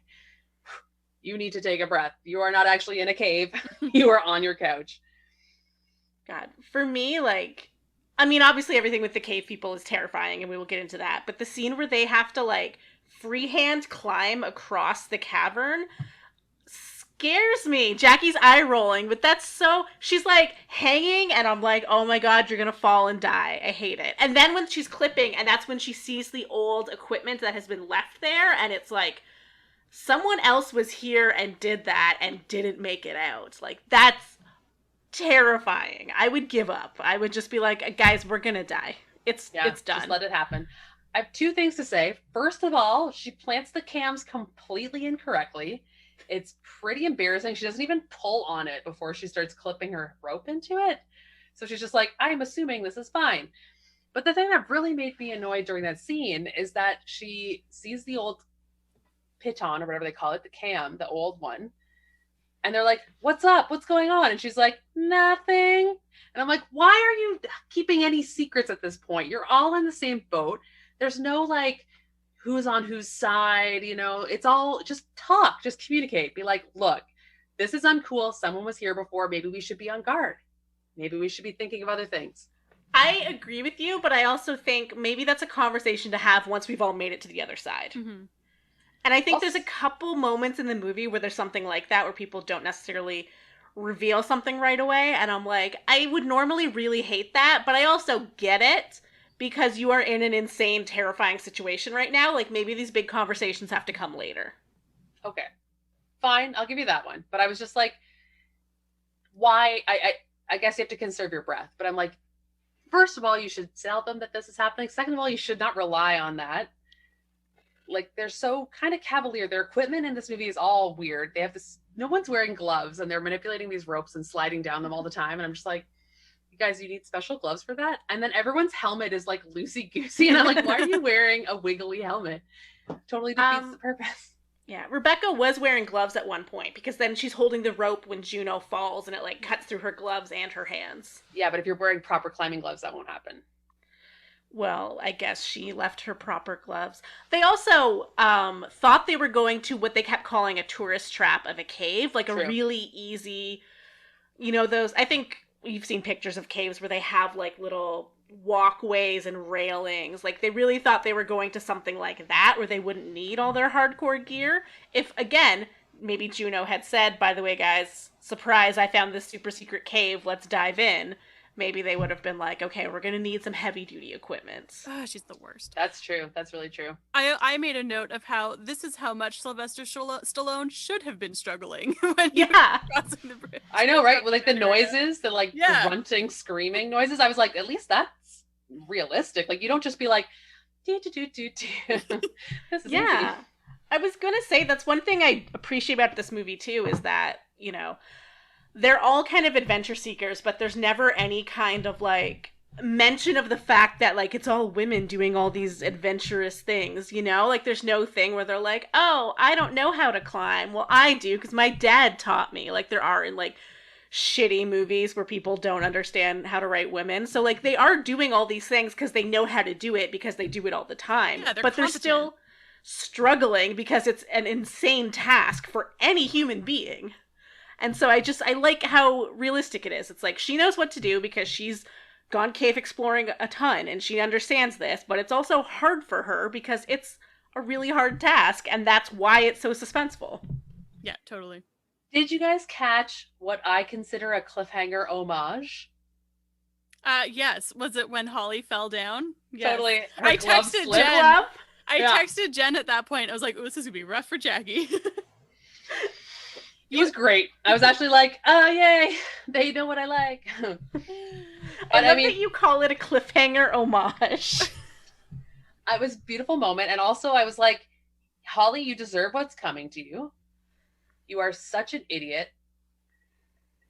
you need to take a breath. You are not actually in a cave. You are on your couch. God, for me, like, I mean, obviously everything with the cave people is terrifying and we will get into that, but the scene where they have to like freehand climb across the cavern scares me. Jackie's eye rolling, but that's so, she's like hanging and I'm like, oh my God, you're gonna fall and die. I hate it. And then when she's clipping, and that's when she sees the old equipment that has been left there, and it's like, someone else was here and did that and didn't make it out. Like, that's terrifying. I would give up. I would just be like, guys, we're gonna die. It's done. Just let it happen. I have two things to say. First of all, she plants the cams completely incorrectly. It's pretty embarrassing. She doesn't even pull on it before she starts clipping her rope into it. So she's just like, I'm assuming this is fine. But the thing that really made me annoyed during that scene is that she sees the old piton or whatever they call it, the cam, the old one. And they're like, what's up? What's going on? And she's like, nothing. And I'm like, why are you keeping any secrets at this point? You're all in the same boat. There's no like, who's on whose side, you know, it's all just talk, just communicate. Be like, look, this is uncool. Someone was here before. Maybe we should be on guard. Maybe we should be thinking of other things. I agree with you, but I also think maybe that's a conversation to have once we've all made it to the other side. Mm-hmm. And I think there's a couple moments in the movie where there's something like that, where people don't necessarily reveal something right away. And I'm like, I would normally really hate that, but I also get it because you are in an insane, terrifying situation right now. Like, maybe these big conversations have to come later. Okay, fine. I'll give you that one. But I was just like, why? I guess you have to conserve your breath. But I'm like, first of all, you should tell them that this is happening. Second of all, you should not rely on that. Like, they're so kind of cavalier. Their equipment in this movie is all weird. They have this, no one's wearing gloves and they're manipulating these ropes and sliding down them all the time. And I'm just like, you guys, you need special gloves for that? And then everyone's helmet is like loosey-goosey. And I'm like, why are you wearing a wiggly helmet? Totally defeats the purpose. Yeah, Rebecca was wearing gloves at one point because then she's holding the rope when Juno falls and it like cuts through her gloves and her hands. Yeah, but if you're wearing proper climbing gloves, that won't happen. Well, I guess she left her proper gloves. They also thought they were going to what they kept calling a tourist trap of a cave, like True. a really easy, you know, those, I think you've seen pictures of caves where they have like little walkways and railings. Like, they really thought they were going to something like that where they wouldn't need all their hardcore gear. If, again, maybe Juno had said, by the way, guys, surprise, I found this super secret cave, let's dive in. Maybe they would have been like, okay, we're going to need some heavy-duty equipment. Oh, she's the worst. That's true. That's really true. I made a note of how this is how much Sylvester Stallone should have been struggling when he Yeah. was crossing the bridge. I know, right? With like the noises, the like grunting, screaming noises. I was like, at least that's realistic. Like, you don't just be like, do. This is easy. I was going to say, that's one thing I appreciate about this movie, too, is that, you know, they're all kind of adventure seekers, but there's never any kind of, like, mention of the fact that, like, it's all women doing all these adventurous things, you know? Like, there's no thing where they're like, oh, I don't know how to climb. Well, I do, because my dad taught me. Like, there are in, like, shitty movies where people don't understand how to write women. So like they are doing all these things because they know how to do it because they do it all the time. Yeah, they're but competent. they're still struggling because it's an insane task for any human being. And so I like how realistic it is. It's like she knows what to do because she's gone cave exploring a ton and she understands this, but it's also hard for her because it's a really hard task and that's why it's so suspenseful. Yeah, totally. Did you guys catch what I consider a cliffhanger homage? Yes. Was it when Holly fell down? Yes. Totally. Her I glove texted slipped. Jen. Love? I Yeah. texted Jen at that point. I was like, "Oh, this is gonna be rough for Jackie." It was great. I was actually like, oh, yay. They know what I like. I love that you call it a cliffhanger homage. It was a beautiful moment. And also I was like, Holly, you deserve what's coming to you. You are such an idiot.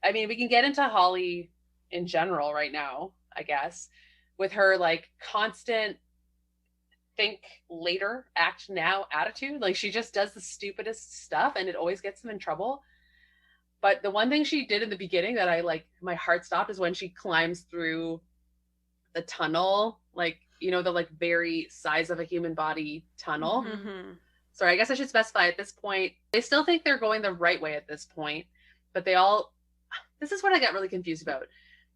I mean, we can get into Holly in general right now, I guess, with her like constant think later, act now attitude. Like she just does the stupidest stuff and it always gets them in trouble. But the one thing she did in the beginning that I like, my heart stopped, is when she climbs through the tunnel, like, you know, the like very size of a human body tunnel. Mm-hmm. Sorry, I guess I should specify at this point, they still think they're going the right way at this point, but this is what I got really confused about.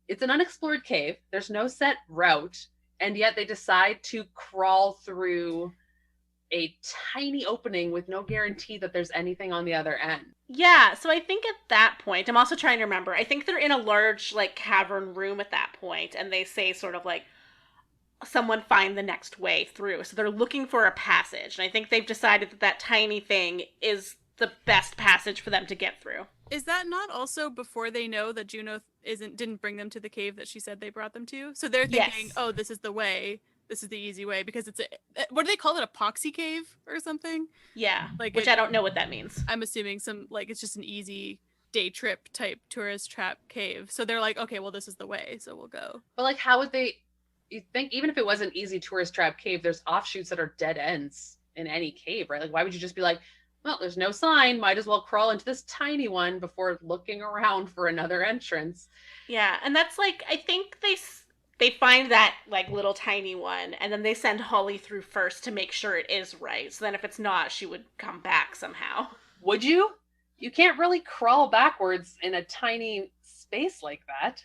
It's an unexplored cave. There's no set route. And yet they decide to crawl through a tiny opening with no guarantee that there's anything on the other end. Yeah, so I think at that point, I'm also trying to remember, I think they're in a large, like, cavern room at that point, and they say sort of like, someone find the next way through. So they're looking for a passage, and I think they've decided that that tiny thing is the best passage for them to get through. Is that not also before they know that Juno didn't bring them to the cave that she said they brought them to? So they're thinking, Yes. oh, this is the way. This is the easy way because it's what do they call it? Epoxy cave or something? Yeah, Like which I don't know what that means. I'm assuming it's just an easy day trip type tourist trap cave. So they're like, okay, well, this is the way, so we'll go. But like, how would you think, even if it was an easy tourist trap cave, there's offshoots that are dead ends in any cave, right? Like, why would you just be like, well, there's no sign, might as well crawl into this tiny one before looking around for another entrance? Yeah, and that's like, I think they find that like little tiny one, and then they send Holly through first to make sure it is right. So then if it's not, she would come back somehow. Would you? You can't really crawl backwards in a tiny space like that.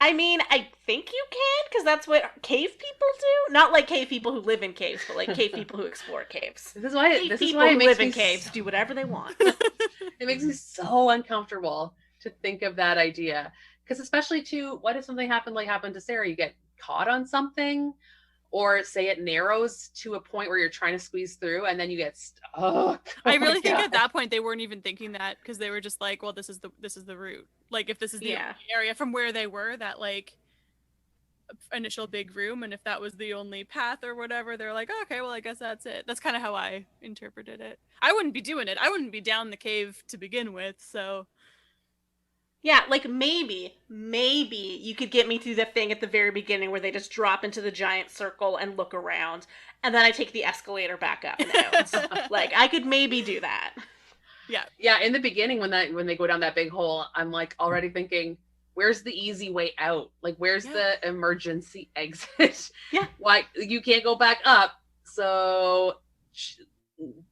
I mean, I think you can, because that's what cave people do. Not like cave people who live in caves, but like cave people who explore caves. This is why Cave this is people why it who makes live me in caves do whatever they want. it makes me so uncomfortable to think of that idea. Because especially too, what if something happened to Sarah? You get caught on something, or say it narrows to a point where you're trying to squeeze through and then you get stuck. Oh I really think God. at that point they weren't even thinking that because they were just like, well, this is the route. Like if this is the Yeah. only area from where they were, that like initial big room, and if that was the only path or whatever, they're like, oh, okay, well, I guess that's it. That's kind of how I interpreted it. I wouldn't be doing it. I wouldn't be down the cave to begin with, so Yeah, like maybe you could get me through the thing at the very beginning where they just drop into the giant circle and look around, and then I take the escalator back up and out. Like, I could maybe do that. Yeah, in the beginning when they go down that big hole, I'm like already thinking, where's the easy way out? Like, where's the emergency exit? Yeah. Why you can't go back up? So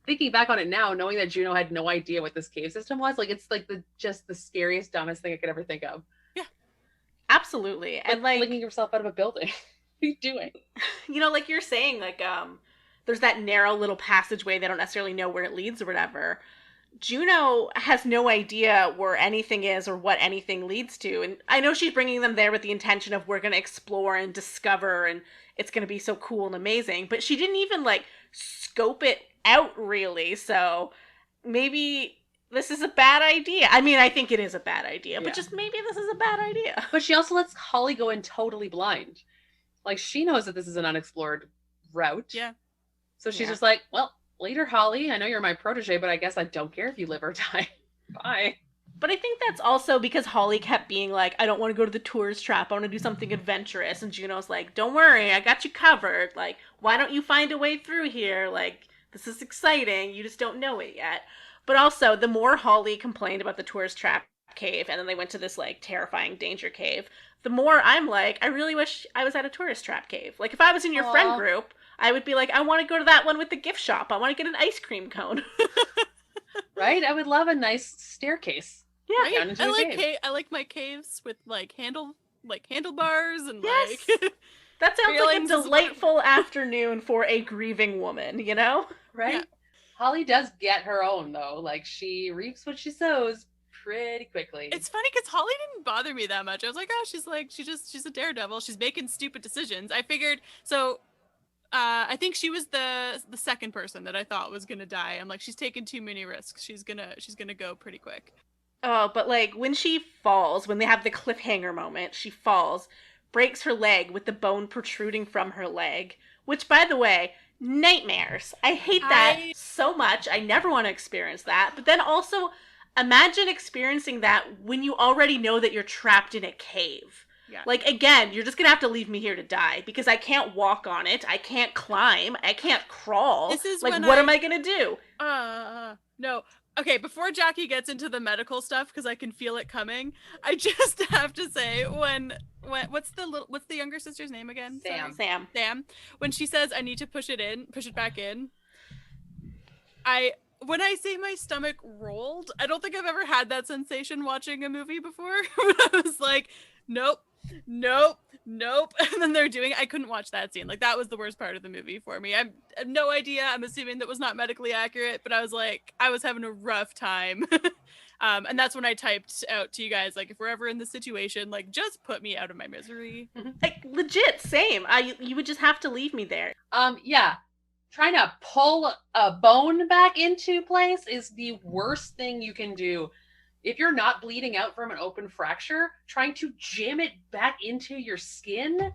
thinking back on it now, knowing that Juno had no idea what this cave system was, like it's like just the scariest, dumbest thing I could ever think of. Yeah. Absolutely. And like flinging yourself out of a building. What are you doing? You know, like you're saying, like there's that narrow little passageway, they don't necessarily know where it leads or whatever. Juno has no idea where anything is or what anything leads to. And I know she's bringing them there with the intention of we're going to explore and discover and it's going to be so cool and amazing. But she didn't even like scope it out really. So maybe this is a bad idea. I mean, I think it is a bad idea, but just maybe this is a bad idea. But she also lets Holly go in totally blind. Like she knows that this is an unexplored route. yeah. So she's just like, well, later, Holly. I know you're my protege, but I guess I don't care if you live or die. Bye. But I think that's also because Holly kept being like, I don't want to go to the tourist trap. I want to do something adventurous. And Juno's like, don't worry. I got you covered. Like, why don't you find a way through here? Like, this is exciting. You just don't know it yet. But also, the more Holly complained about the tourist trap cave, and then they went to this, like, terrifying danger cave, the more I'm like, I really wish I was at a tourist trap cave. Like, if I was in your friend group, I would be like, I want to go to that one with the gift shop. I want to get an ice cream cone. Right? I would love a nice staircase. Yeah, Right? Down into a cave. I like my caves with like handlebars and Yes. like that sounds like a railings as well. delightful afternoon for a grieving woman, you know? Right? Yeah. Holly does get her own, though. Like, she reaps what she sows pretty quickly. It's funny because Holly didn't bother me that much. I was like, oh, she's a daredevil. She's making stupid decisions. I figured so. I think she was the second person that I thought was gonna die. I'm like, she's taking too many risks. She's gonna go pretty quick. Oh, but like when she falls, when they have the cliffhanger moment, she falls, breaks her leg with the bone protruding from her leg, which, by the way, nightmares. I hate that so much. I never want to experience that. But then also, imagine experiencing that when you already know that you're trapped in a cave. Yeah. Like, again, you're just gonna have to leave me here to die because I can't walk on it, I can't climb, I can't crawl. This is like, when what am I gonna do? No. Okay, before Jackie gets into the medical stuff, because I can feel it coming, I just have to say when what's the younger sister's name again? Sam. Sorry. Sam. When she says I need to push it back in. When I say my stomach rolled, I don't think I've ever had that sensation watching a movie before. I was like, nope. And then I couldn't watch that scene. Like, that was the worst part of the movie for me. I have no idea. I'm assuming that was not medically accurate, but I was like, I was having a rough time. And that's when I typed out to you guys, like, if we're ever in this situation, like, just put me out of my misery. Like, legit, same. You would just have to leave me there. Yeah. Trying to pull a bone back into place is the worst thing you can do. If you're not bleeding out from an open fracture, trying to jam it back into your skin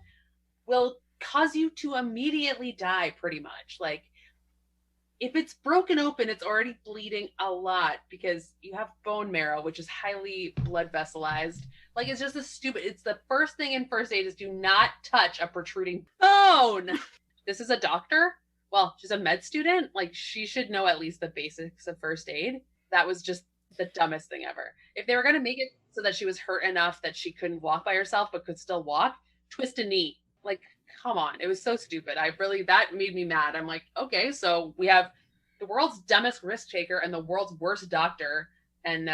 will cause you to immediately die, pretty much. Like, if it's broken open, it's already bleeding a lot because you have bone marrow, which is highly blood vesselized. Like, it's just it's the first thing in first aid is do not touch a protruding bone. This is a doctor. Well, she's a med student. Like, she should know at least the basics of first aid. That was just the dumbest thing ever. If they were going to make it so that she was hurt enough that she couldn't walk by herself but could still walk, twist a knee. Like, come on. It was so stupid. That made me mad. I'm like, okay, so we have the world's dumbest risk taker and the world's worst doctor, and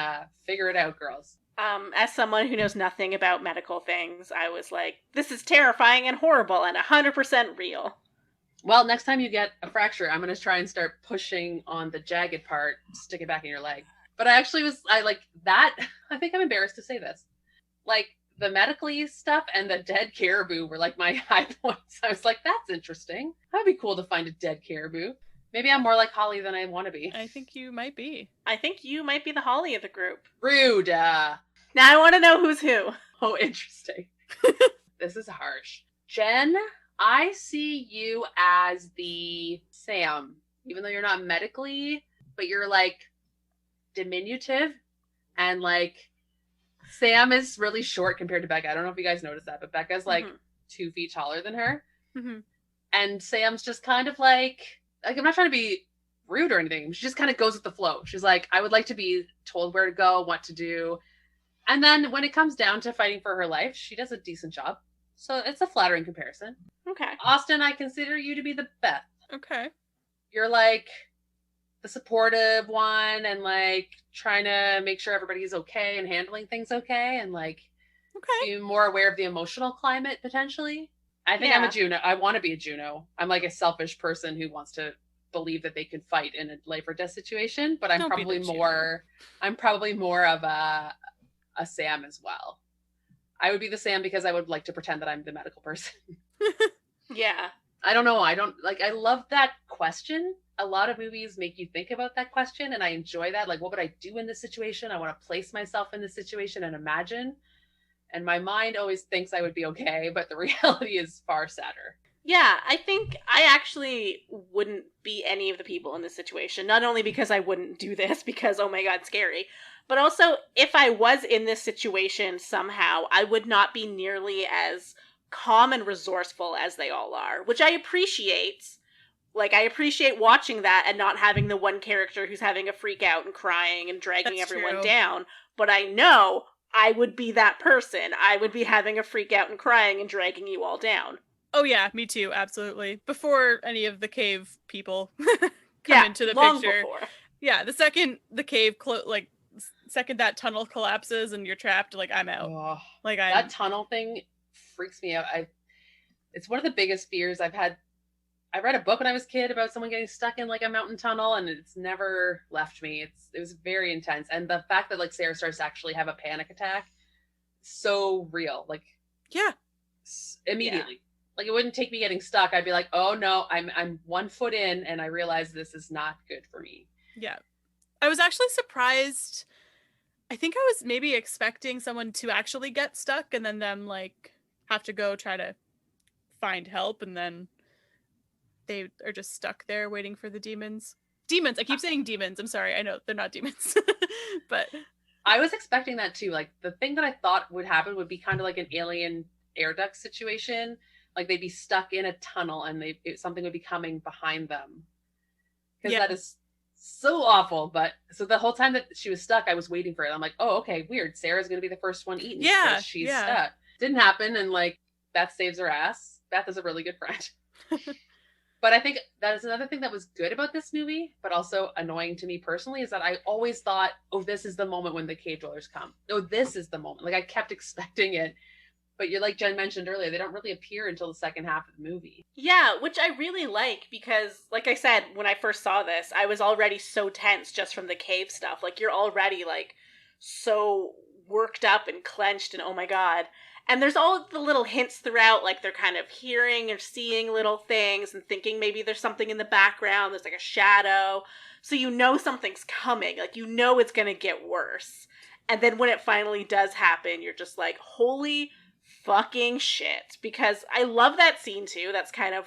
figure it out, girls. As someone who knows nothing about medical things, I was like, this is terrifying and horrible and 100% real. Well, next time you get a fracture, I'm going to try and start pushing on the jagged part, stick it back in your leg. But I think I'm embarrassed to say this. Like, the medically stuff and the dead caribou were like my high points. I was like, that's interesting. That'd be cool to find a dead caribou. Maybe I'm more like Holly than I want to be. I think you might be. I think you might be the Holly of the group. Rude. Now I want to know who's who. Oh, interesting. This is harsh. Jen, I see you as the Sam, even though you're not medically, but you're like diminutive, and like Sam is really short compared to Becca. I don't know if you guys noticed that, but Becca's like 2 feet taller than her. Mm-hmm. And Sam's just kind of like I'm not trying to be rude or anything. She just kind of goes with the flow. She's like, I would like to be told where to go, what to do. And then when it comes down to fighting for her life, she does a decent job. So it's a flattering comparison. Okay. Austin, I consider you to be the Beth. Okay. You're like the supportive one and like trying to make sure everybody's okay and handling things okay and like be more aware of the emotional climate potentially. I think I'm a Juno. I want to be a Juno. I'm like a selfish person who wants to believe that they can fight in a life or death situation, but I'm probably more of a Sam as well. I would be the Sam because I would like to pretend that I'm the medical person. Yeah. I don't know. I love that question. A lot of movies make you think about that question, and I enjoy that. Like, what would I do in this situation? I want to place myself in this situation and imagine. And my mind always thinks I would be okay, but the reality is far sadder. Yeah, I think I actually wouldn't be any of the people in this situation. Not only because I wouldn't do this, because, oh my god, scary. But also, if I was in this situation somehow, I would not be nearly as calm and resourceful as they all are, which I appreciate. Like, I appreciate watching that and not having the one character who's having a freak out and crying and dragging That's everyone true. down. But I know I would be that person. I would be having a freak out and crying and dragging you all down. Oh yeah, me too, absolutely. Before any of the cave people come Yeah, into the long picture. before. Yeah, the second the cave second that tunnel collapses and you're trapped, like I'm out. Oh, Like that tunnel thing freaks me out. It's one of the biggest fears I've had. I read a book when I was a kid about someone getting stuck in like a mountain tunnel, and it's never left me. It was very intense, and the fact that like Sarah starts to actually have a panic attack, so real. Like, yeah, immediately. Yeah. Like, it wouldn't take me getting stuck. I'd be like, oh no, I'm 1 foot in, and I realize this is not good for me. Yeah, I was actually surprised. I think I was maybe expecting someone to actually get stuck and then them like have to go try to find help, and then they are just stuck there waiting for the demons. Demons. I keep saying demons. I'm sorry. I know they're not demons. But I was expecting that too. Like, the thing that I thought would happen would be kind of like an alien air duct situation. Like, they'd be stuck in a tunnel and something would be coming behind them. Because that is so awful. But so the whole time that she was stuck, I was waiting for it. I'm like, oh, okay, weird. Sarah's going to be the first one eaten. Yeah. Because she's stuck. Didn't happen. And like, Beth saves her ass. Beth is a really good friend. But I think that is another thing that was good about this movie, but also annoying to me personally, is that I always thought, oh, this is the moment when the cave dwellers come. Oh, this is the moment. Like, I kept expecting it. But you're like Jen mentioned earlier, they don't really appear until the second half of the movie. Yeah, which I really like because, like I said, when I first saw this, I was already so tense just from the cave stuff. Like, you're already, like, so worked up and clenched and oh my god. And there's all the little hints throughout, like they're kind of hearing or seeing little things and thinking maybe there's something in the background, there's like a shadow. So you know something's coming, like you know it's gonna get worse. And then when it finally does happen, you're just like, holy fucking shit. Because I love that scene too. That's kind of,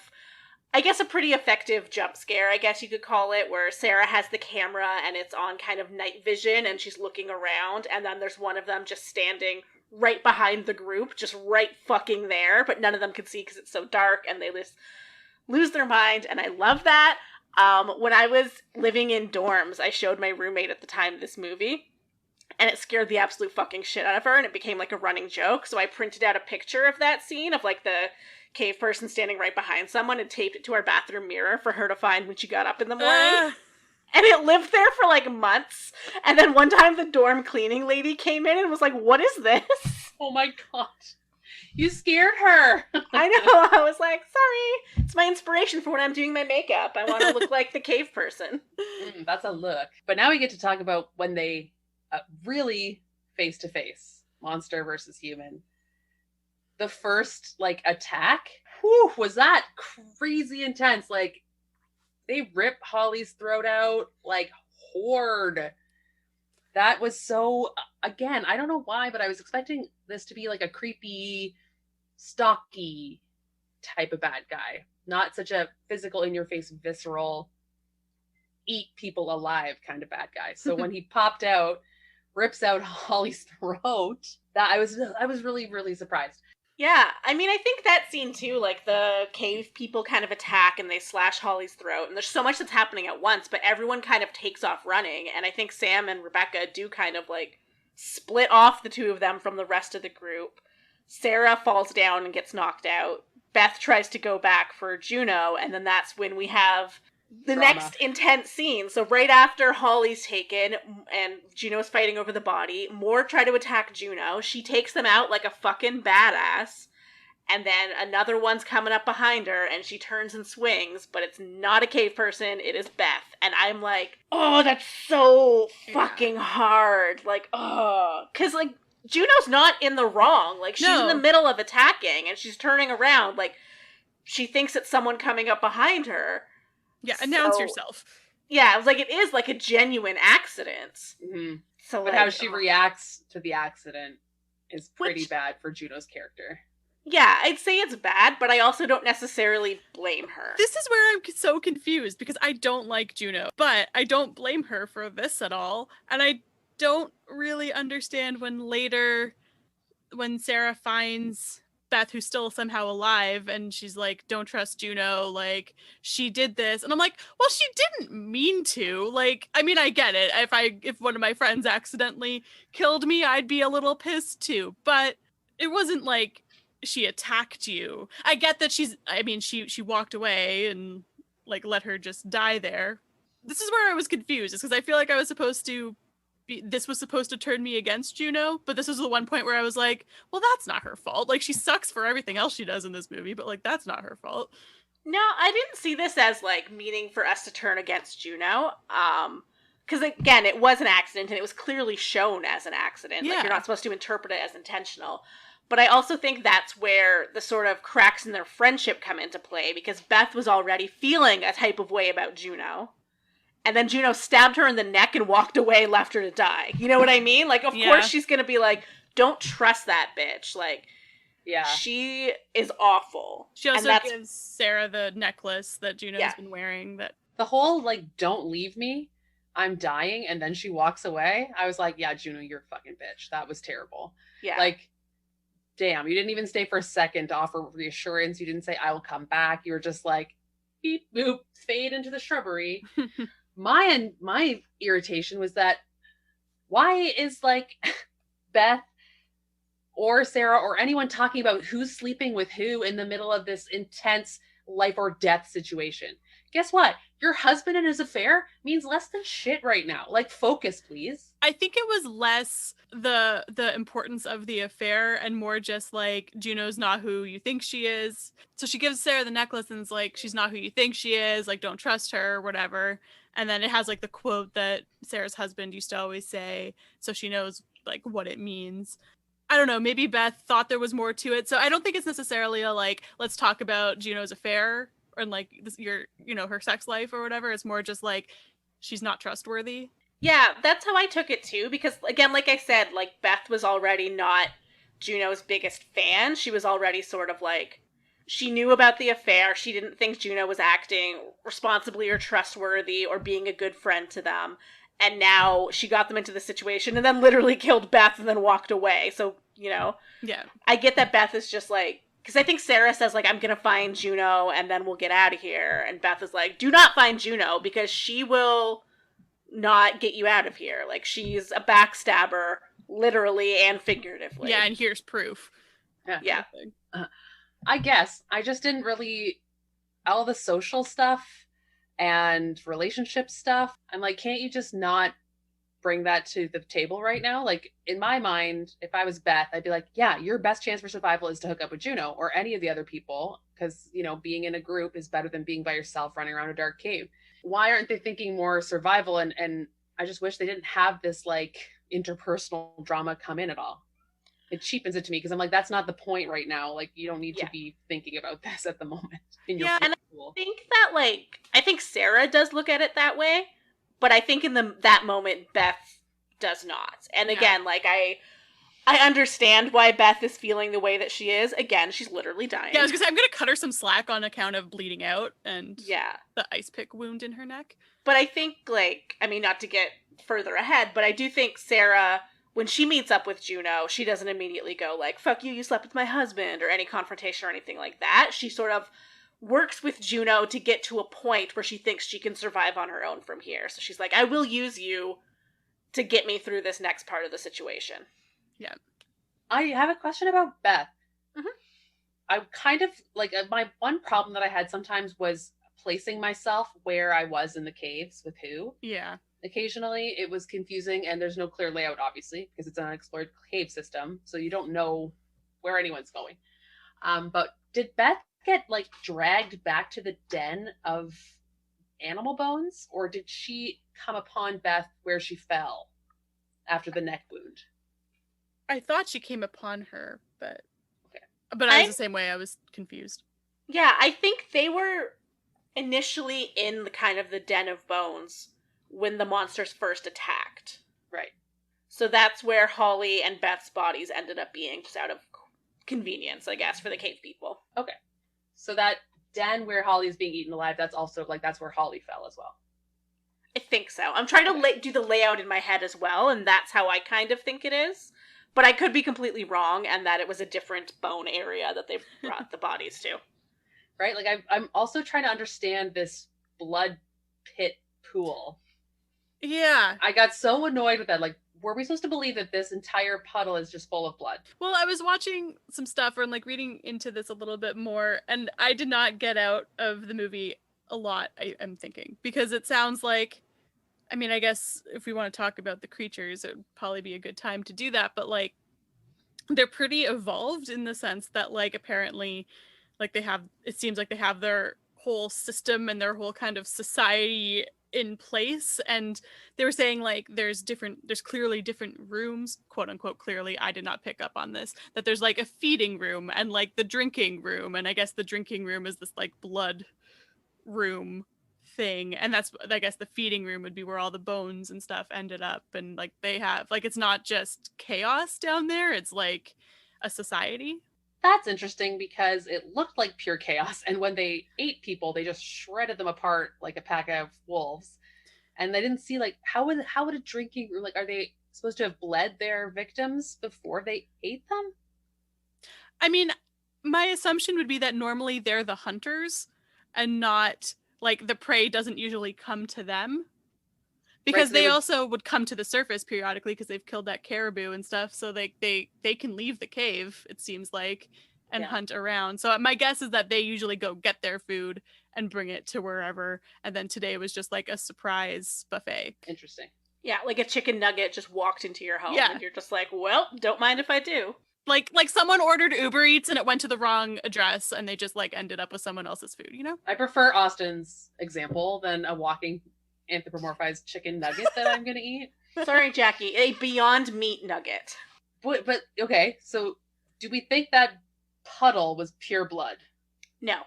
I guess, a pretty effective jump scare, I guess you could call it, where Sarah has the camera and it's on kind of night vision and she's looking around, and then there's one of them just standing right behind the group, just right fucking there, but none of them can see because it's so dark, and they just lose their mind, and I love that. When I was living in dorms, I showed my roommate at the time this movie, and it scared the absolute fucking shit out of her, and it became like a running joke, so I printed out a picture of that scene of like the cave person standing right behind someone and taped it to our bathroom mirror for her to find when she got up in the morning. And it lived there for like months. And then one time the dorm cleaning lady came in and was like, what is this? Oh my god. You scared her. I know. I was like, sorry. It's my inspiration for when I'm doing my makeup. I want to look like the cave person. That's a look. But now we get to talk about when they really face to face, monster versus human. The first like attack, whew, was that crazy intense. Like, they rip Holly's throat out like horde. That was so, again, I don't know why, but I was expecting this to be like a creepy, stocky type of bad guy. Not such a physical, in-your-face, visceral, eat people alive kind of bad guy. So when he popped out, rips out Holly's throat, that I was really, really surprised. Yeah, I mean, I think that scene too, like the cave people kind of attack and they slash Holly's throat, and there's so much that's happening at once, but everyone kind of takes off running, and I think Sam and Rebecca do kind of like split off the two of them from the rest of the group. Sarah falls down and gets knocked out. Beth tries to go back for Juno, and then that's when we have the Drama. next intense scene. So right after Holly's taken and Juno's fighting over the body, more try to attack Juno. She takes them out like a fucking badass. And then another one's coming up behind her and she turns and swings, but it's not a cave person, it is Beth. And I'm like, oh, that's so fucking hard. Like, oh. Because, like, Juno's not in the wrong. Like, she's in the middle of attacking and she's turning around. Like, she thinks it's someone coming up behind her. Yeah, announce yourself. Yeah, it was like, it is like a genuine accident. Mm-hmm. So, but like, how she reacts to the accident is pretty bad for Juno's character. Yeah, I'd say it's bad, but I also don't necessarily blame her. This is where I'm so confused, because I don't like Juno, but I don't blame her for this at all. And I don't really understand when later, when Sarah finds Beth, who's still somehow alive, and she's like, don't trust Juno, like, she did this. And I'm like, well, she didn't mean to. Like, I mean, I get it. If one of my friends accidentally killed me, I'd be a little pissed too. But it wasn't like she attacked you. I get that she walked away and like let her just die there. This is where I was confused, is because I feel like I was supposed to this was supposed to turn me against Juno, but this was the one point where I was like, well, that's not her fault. Like, she sucks for everything else she does in this movie, but like, that's not her fault. No, I didn't see this as like meaning for us to turn against Juno. Because again, it was an accident and it was clearly shown as an accident. Yeah. Like, you're not supposed to interpret it as intentional. But I also think that's where the sort of cracks in their friendship come into play, because Beth was already feeling a type of way about Juno. And then Juno stabbed her in the neck and walked away, left her to die. You know what I mean? Like, of course she's going to be like, don't trust that bitch. Like, Yeah. she is awful. She also gives Sarah the necklace that Juno's been wearing. That the whole, like, don't leave me, I'm dying, and then she walks away. I was like, yeah, Juno, you're a fucking bitch. That was terrible. Yeah. Like, damn, you didn't even stay for a second to offer reassurance. You didn't say, I will come back. You were just like, beep, boop, fade into the shrubbery. My irritation was that, why is, like, Beth or Sarah or anyone talking about who's sleeping with who in the middle of this intense life or death situation? Guess what? Your husband and his affair means less than shit right now. Like, focus, please. I think it was less the importance of the affair and more just like, Juno's not who you think she is. So she gives Sarah the necklace and is like, she's not who you think she is. Like, don't trust her, whatever. And then it has like the quote that Sarah's husband used to always say, so she knows like what it means. I don't know, maybe Beth thought there was more to it. So I don't think it's necessarily a like, let's talk about Juno's affair and like her sex life or whatever. It's more just like, she's not trustworthy. Yeah, that's how I took it too, because again, like I said, like, Beth was already not Juno's biggest fan. She was already sort of like, she knew about the affair. She didn't think Juno was acting responsibly or trustworthy or being a good friend to them. And now she got them into the situation and then literally killed Beth and then walked away. So, Yeah. I get that Beth is just like, because I think Sarah says, like, I'm going to find Juno and then we'll get out of here. And Beth is like, do not find Juno because she will not get you out of here. Like, she's a backstabber, literally and figuratively. Yeah, and here's proof. Yeah. I guess. I just didn't really... all the social stuff and relationship stuff, I'm like, can't you just not bring that to the table right now? Like, in my mind, if I was Beth, I'd be like, yeah, your best chance for survival is to hook up with Juno or any of the other people, because, being in a group is better than being by yourself running around a dark cave. Why aren't they thinking more survival? And I just wish they didn't have this, like, interpersonal drama come in at all. It cheapens it to me, because I'm like, that's not the point right now. Like, you don't need to be thinking about this at the moment. In your and pool. I think that, like, I think Sarah does look at it that way, but I think in that moment, Beth does not. And again, like, I understand why Beth is feeling the way that she is. Again, she's literally dying. Yeah, I was gonna say, I'm gonna cut her some slack on account of bleeding out and the ice pick wound in her neck. But I think, like, I mean, not to get further ahead, but I do think Sarah, when she meets up with Juno, she doesn't immediately go like, fuck you, you slept with my husband, or any confrontation or anything like that. She sort of works with Juno to get to a point where she thinks she can survive on her own from here. So she's like, I will use you to get me through this next part of the situation. Yeah. I have a question about Beth. Mm-hmm. I kind of, like, my one problem that I had sometimes was placing myself where I was in the caves with who. Yeah. Occasionally it was confusing, and there's no clear layout, obviously, because it's an unexplored cave system, so you don't know where anyone's going. But did Beth get, like, dragged back to the den of animal bones, or did she come upon Beth where she fell after the neck wound? I thought she came upon her, but okay. But I was the same way. I was confused. Yeah, I think they were initially in the kind of the den of bones when the monsters first attacked. Right. So that's where Holly and Beth's bodies ended up being, just out of convenience, I guess, for the cave people. Okay. So that den where Holly is being eaten alive, that's also, like, that's where Holly fell as well. I think so. I'm trying to do the layout in my head as well, and that's how I kind of think it is. But I could be completely wrong, and that it was a different bone area that they brought the bodies to. Right? Like I'm also trying to understand this blood pit pool. Yeah. I got so annoyed with that. Like, were we supposed to believe that this entire puddle is just full of blood? Well, I was watching some stuff or like reading into this a little bit more, and I did not get out of the movie a lot, I'm thinking, because it sounds like, I mean, I guess if we want to talk about the creatures, it would probably be a good time to do that, but like, they're pretty evolved in the sense that like apparently like they have, it seems like they have their whole system and their whole kind of society in place, and they were saying like there's clearly different rooms, quote unquote clearly, I did not pick up on this, that there's like a feeding room and like the drinking room, and I guess the drinking room is this like blood room thing, and that's, I guess the feeding room would be where all the bones and stuff ended up, and like they have like, it's not just chaos down there, it's like a society. That's interesting because it looked like pure chaos. And when they ate people, they just shredded them apart like a pack of wolves. And they didn't see like how would a drinking room, like, are they supposed to have bled their victims before they ate them? I mean, my assumption would be that normally they're the hunters and not like the prey doesn't usually come to them. Because Right, so they also would come to the surface periodically because they've killed that caribou and stuff. So they can leave the cave, it seems like, and hunt around. So my guess is that they usually go get their food and bring it to wherever. And then today was just like a surprise buffet. Interesting. Yeah, like a chicken nugget just walked into your home, Yeah. and you're just like, well, don't mind if I do. Like someone ordered Uber Eats and it went to the wrong address and they just like ended up with someone else's food, you know? I prefer Austin's example than a walking anthropomorphized chicken nugget that I'm gonna eat. Sorry, Jackie, a Beyond Meat nugget. But okay, so do we think that puddle was pure blood? No.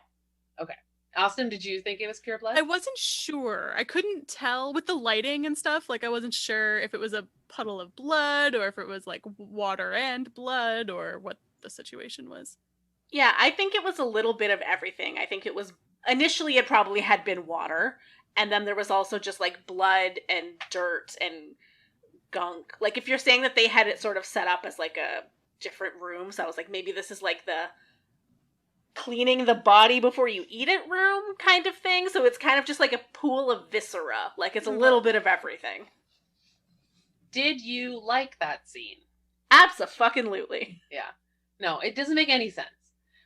Okay. Austin, did you think it was pure blood? I wasn't sure. I couldn't tell with the lighting and stuff. Like, I wasn't sure if it was a puddle of blood or if it was like water and blood or what the situation was. Yeah, I think it was a little bit of everything. I think it was, initially it probably had been water, and then there was also just like blood and dirt and gunk. Like, if you're saying that they had it sort of set up as like a different room, so I was like, maybe this is like the cleaning the body before you eat it room kind of thing. So it's kind of just like a pool of viscera. Like, it's a little bit of everything. Did you like that scene? Abso-fucking-lutely. Yeah. No, it doesn't make any sense.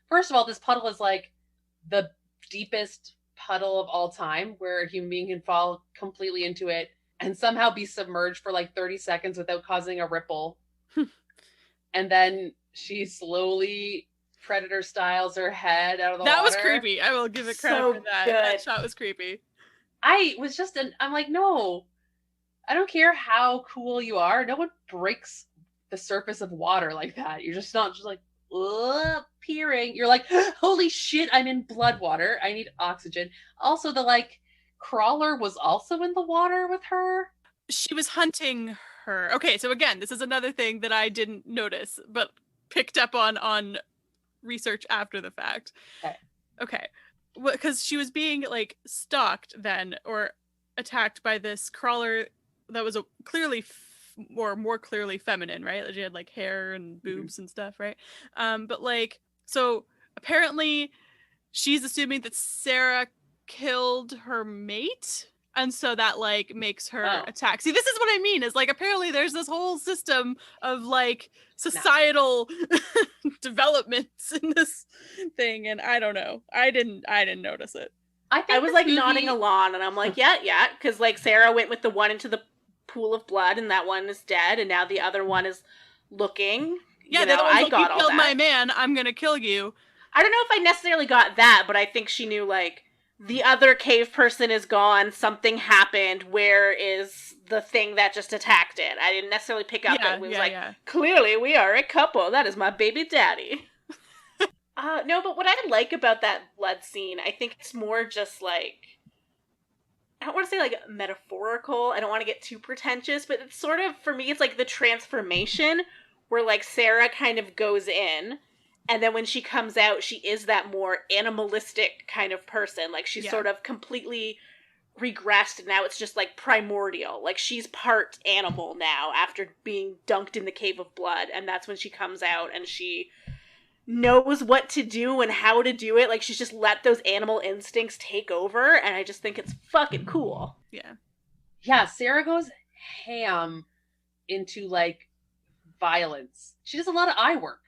First of all, this puddle is like the deepest puddle of all time, where a human being can fall completely into it and somehow be submerged for like 30 seconds without causing a ripple. And then she slowly predator styles her head out of the water. That was creepy. I will give it credit So for that. good. That shot was creepy. I was just I'm like, no, I don't care how cool you are. No one breaks the surface of water like that. You're just not just like, peering. You're like, holy shit, I'm in blood water. I need oxygen. Also, the like crawler was also in the water with her. She was hunting her. Okay, so again, this is another thing that I didn't notice, but picked up on research after the fact. Okay. Because she was being like stalked then, or attacked by this crawler that was clearly more clearly feminine, right? She had like hair and boobs and stuff, right? But like, so apparently she's assuming that Sarah killed her mate, and so that like makes her attack. See, this is what I mean, is like apparently there's this whole system of like societal developments in this thing, and I don't know. I didn't notice it. I was like nodding along, and I'm like, yeah, because like Sarah went with the one into the pool of blood, and that one is dead, and now the other one is looking. Yeah, you know, I like, got you all killed that. my man, I'm gonna kill you. I don't know if I necessarily got that, but I think she knew like the other cave person is gone, something happened, where is the thing that just attacked it? I didn't necessarily pick up that it was clearly we are a couple, that is my baby daddy. No, but what I like about that blood scene, I think it's more just like, I don't want to say like metaphorical, I don't want to get too pretentious, but it's sort of, for me, it's like the transformation where like Sarah kind of goes in, and then when she comes out, she is that more animalistic kind of person. Like, she's sort of completely regressed and now it's just like primordial. Like she's part animal now after being dunked in the cave of blood, and that's when she comes out and she knows what to do and how to do it. Like she's just let those animal instincts take over, and I just think it's fucking cool. Yeah. Yeah, Sarah goes ham into like violence. She does a lot of eye work.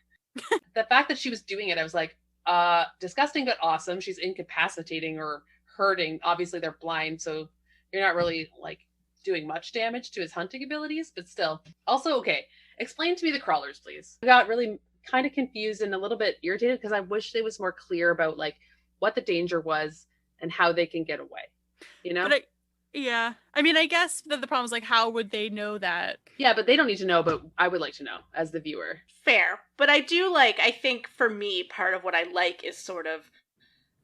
The fact that she was doing it, I was like, disgusting but awesome. She's incapacitating or hurting. Obviously they're blind, so you're not really like doing much damage to his hunting abilities, but still. Also, okay, explain to me the crawlers, please. I got really kind of confused and a little bit irritated because I wish they was more clear about like what the danger was and how they can get away. You know? But yeah. I mean, I guess that the problem is like, how would they know that? Yeah, but they don't need to know, but I would like to know as the viewer. Fair. But I do like, I think for me, part of what I like is sort of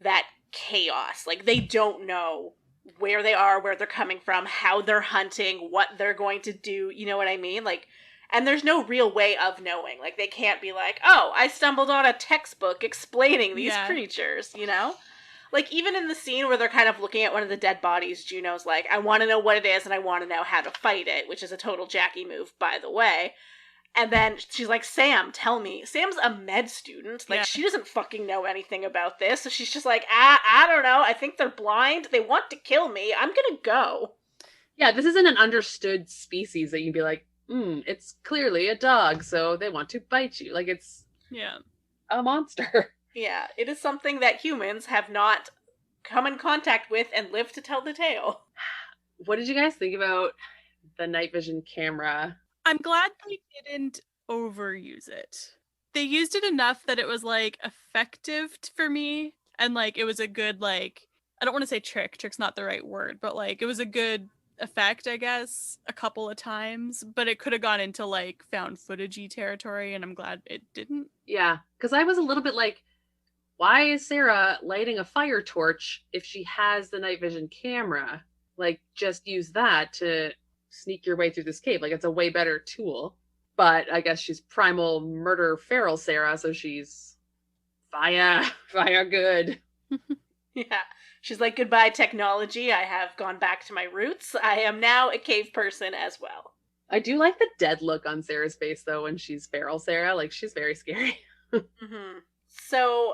that chaos. Like they don't know where they are, where they're coming from, how they're hunting, what they're going to do. You know what I mean? Like, and there's no real way of knowing. Like they can't be like, oh, I stumbled on a textbook explaining these creatures, you know? Like, even in the scene where they're kind of looking at one of the dead bodies, Juno's like, I want to know what it is and I want to know how to fight it, which is a total Jackie move, by the way. And then she's like, Sam, tell me. Sam's a med student. Like, she doesn't fucking know anything about this. So she's just like, I don't know. I think they're blind. They want to kill me. I'm gonna go. Yeah, this isn't an understood species that you'd be like, it's clearly a dog, so they want to bite you. Like, it's a monster. Yeah, it is something that humans have not come in contact with and lived to tell the tale. What did you guys think about the night vision camera? I'm glad they didn't overuse it. They used it enough that it was like effective for me, and like it was a good, like, I don't want to say trick. Trick's not the right word, but like it was a good effect, I guess, a couple of times, but it could have gone into like found footagey territory, and I'm glad it didn't. Yeah, because I was a little bit like, why is Sarah lighting a fire torch if she has the night vision camera? Like, just use that to sneak your way through this cave. Like, it's a way better tool. But I guess she's primal murder feral Sarah, so she's fire good. Yeah. She's like, goodbye technology. I have gone back to my roots. I am now a cave person as well. I do like the dead look on Sarah's face, though, when she's feral Sarah. Like, she's very scary. Mm-hmm. So,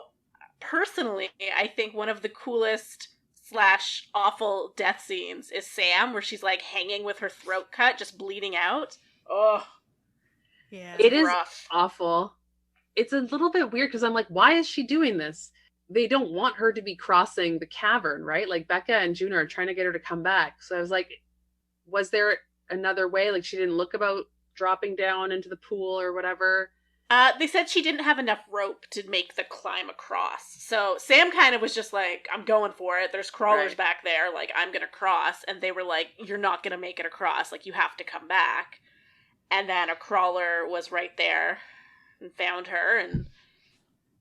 personally, I think one of the coolest / awful death scenes is Sam, where she's like hanging with her throat cut, just bleeding out. Oh, yeah, it is awful. It's a little bit weird because I'm like, why is she doing this? They don't want her to be crossing the cavern, right? Like Becca and Juno are trying to get her to come back. So I was like, was there another way? Like she didn't look about dropping down into the pool or whatever. They said she didn't have enough rope to make the climb across. So Sam kind of was just like, I'm going for it. There's crawlers back there. Like, I'm going to cross. And they were like, you're not going to make it across. Like, you have to come back. And then a crawler was right there and found her. And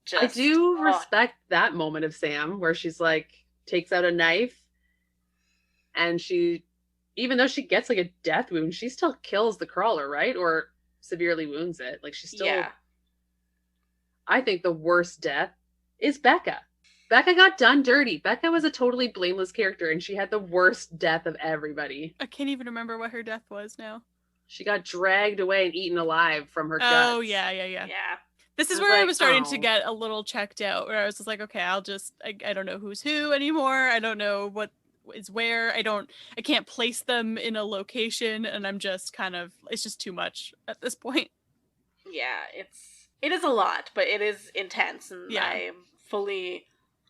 just... I do respect that moment of Sam where she's like, takes out a knife. And she, even though she gets like a death wound, she still kills the crawler, right? Or severely wounds it. Like she's still... Yeah. I think the worst death is Becca. Becca got done dirty. Becca was a totally blameless character and she had the worst death of everybody. I can't even remember what her death was now. She got dragged away and eaten alive from her guts. Oh, yeah. This is where I was starting to get a little checked out, where I was just like, okay, I don't know who's who anymore. I don't know what is where. I can't place them in a location, and I'm just kind of, it's just too much at this point. Yeah, it is a lot, but it is intense, and I'm fully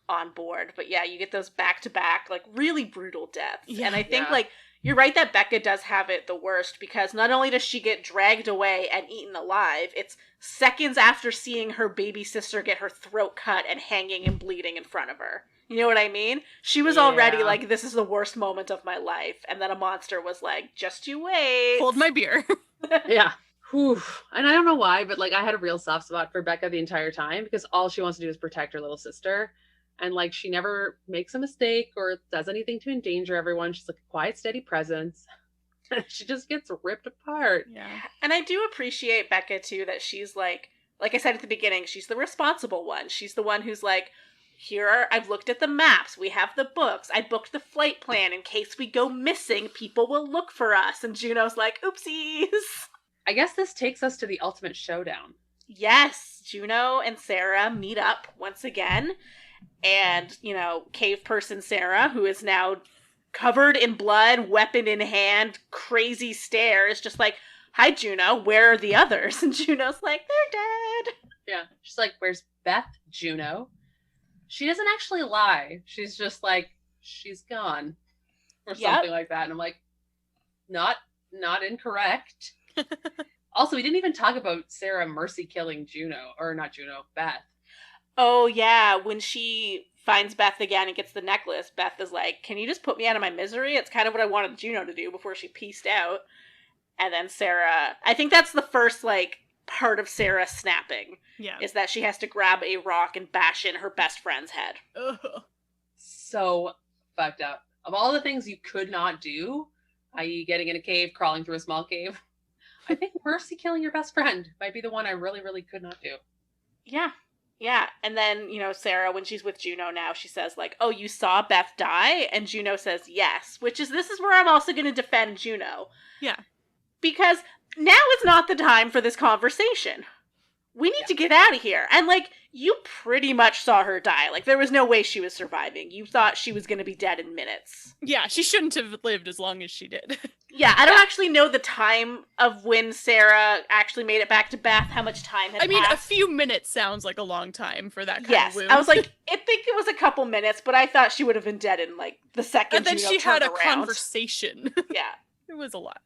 on board. But yeah, you get those back-to-back, like, really brutal deaths. Yeah, and I think, like, you're right that Becca does have it the worst, because not only does she get dragged away and eaten alive, it's seconds after seeing her baby sister get her throat cut and hanging and bleeding in front of her. You know what I mean? She was already like, this is the worst moment of my life. And then a monster was like, just you wait. Hold my beer. Yeah. Whew. And I don't know why, but like I had a real soft spot for Becca the entire time because all she wants to do is protect her little sister. And like she never makes a mistake or does anything to endanger everyone. She's like a quiet, steady presence. She just gets ripped apart. Yeah. And I do appreciate Becca too, that she's like I said at the beginning, she's the responsible one. She's the one who's like, I've looked at the maps, we have the books, I booked the flight plan in case we go missing, people will look for us. And Juno's like, oopsies. I guess this takes us to the ultimate showdown. Yes, Juno and Sarah meet up once again. And, cave person Sarah, who is now covered in blood, weapon in hand, crazy stare, is just like, hi, Juno, where are the others? And Juno's like, they're dead. Yeah. She's like, where's Beth, Juno? She doesn't actually lie. She's just like, she's gone. Or something like that. And I'm like, not incorrect. Also, we didn't even talk about Sarah mercy killing Juno. Or not Juno, Beth. Oh, yeah. When she finds Beth again and gets the necklace, Beth is like, can you just put me out of my misery? It's kind of what I wanted Juno to do before she pieced out. And then Sarah, I think that's the first, part of Sarah snapping. Yeah. Is that she has to grab a rock and bash in her best friend's head. Ugh. So fucked up. Of all the things you could not do, i.e. getting in a cave, crawling through a small cave, I think mercy killing your best friend might be the one I really, really could not do. Yeah. Yeah. And then, Sarah, when she's with Juno now, she says, oh, you saw Beth die? And Juno says yes, this is where I'm also going to defend Juno. Yeah. Because now is not the time for this conversation. We need to get out of here. And, you pretty much saw her die. There was no way she was surviving. You thought she was going to be dead in minutes. Yeah, she shouldn't have lived as long as she did. Yeah, I don't actually know the time of when Sarah actually made it back to Beth, how much time had passed. A few minutes sounds like a long time for that kind of wound. I was like, I think it was a couple minutes, but I thought she would have been dead in, the second And then Juno she had a turned around. conversation. Yeah. It was a lot.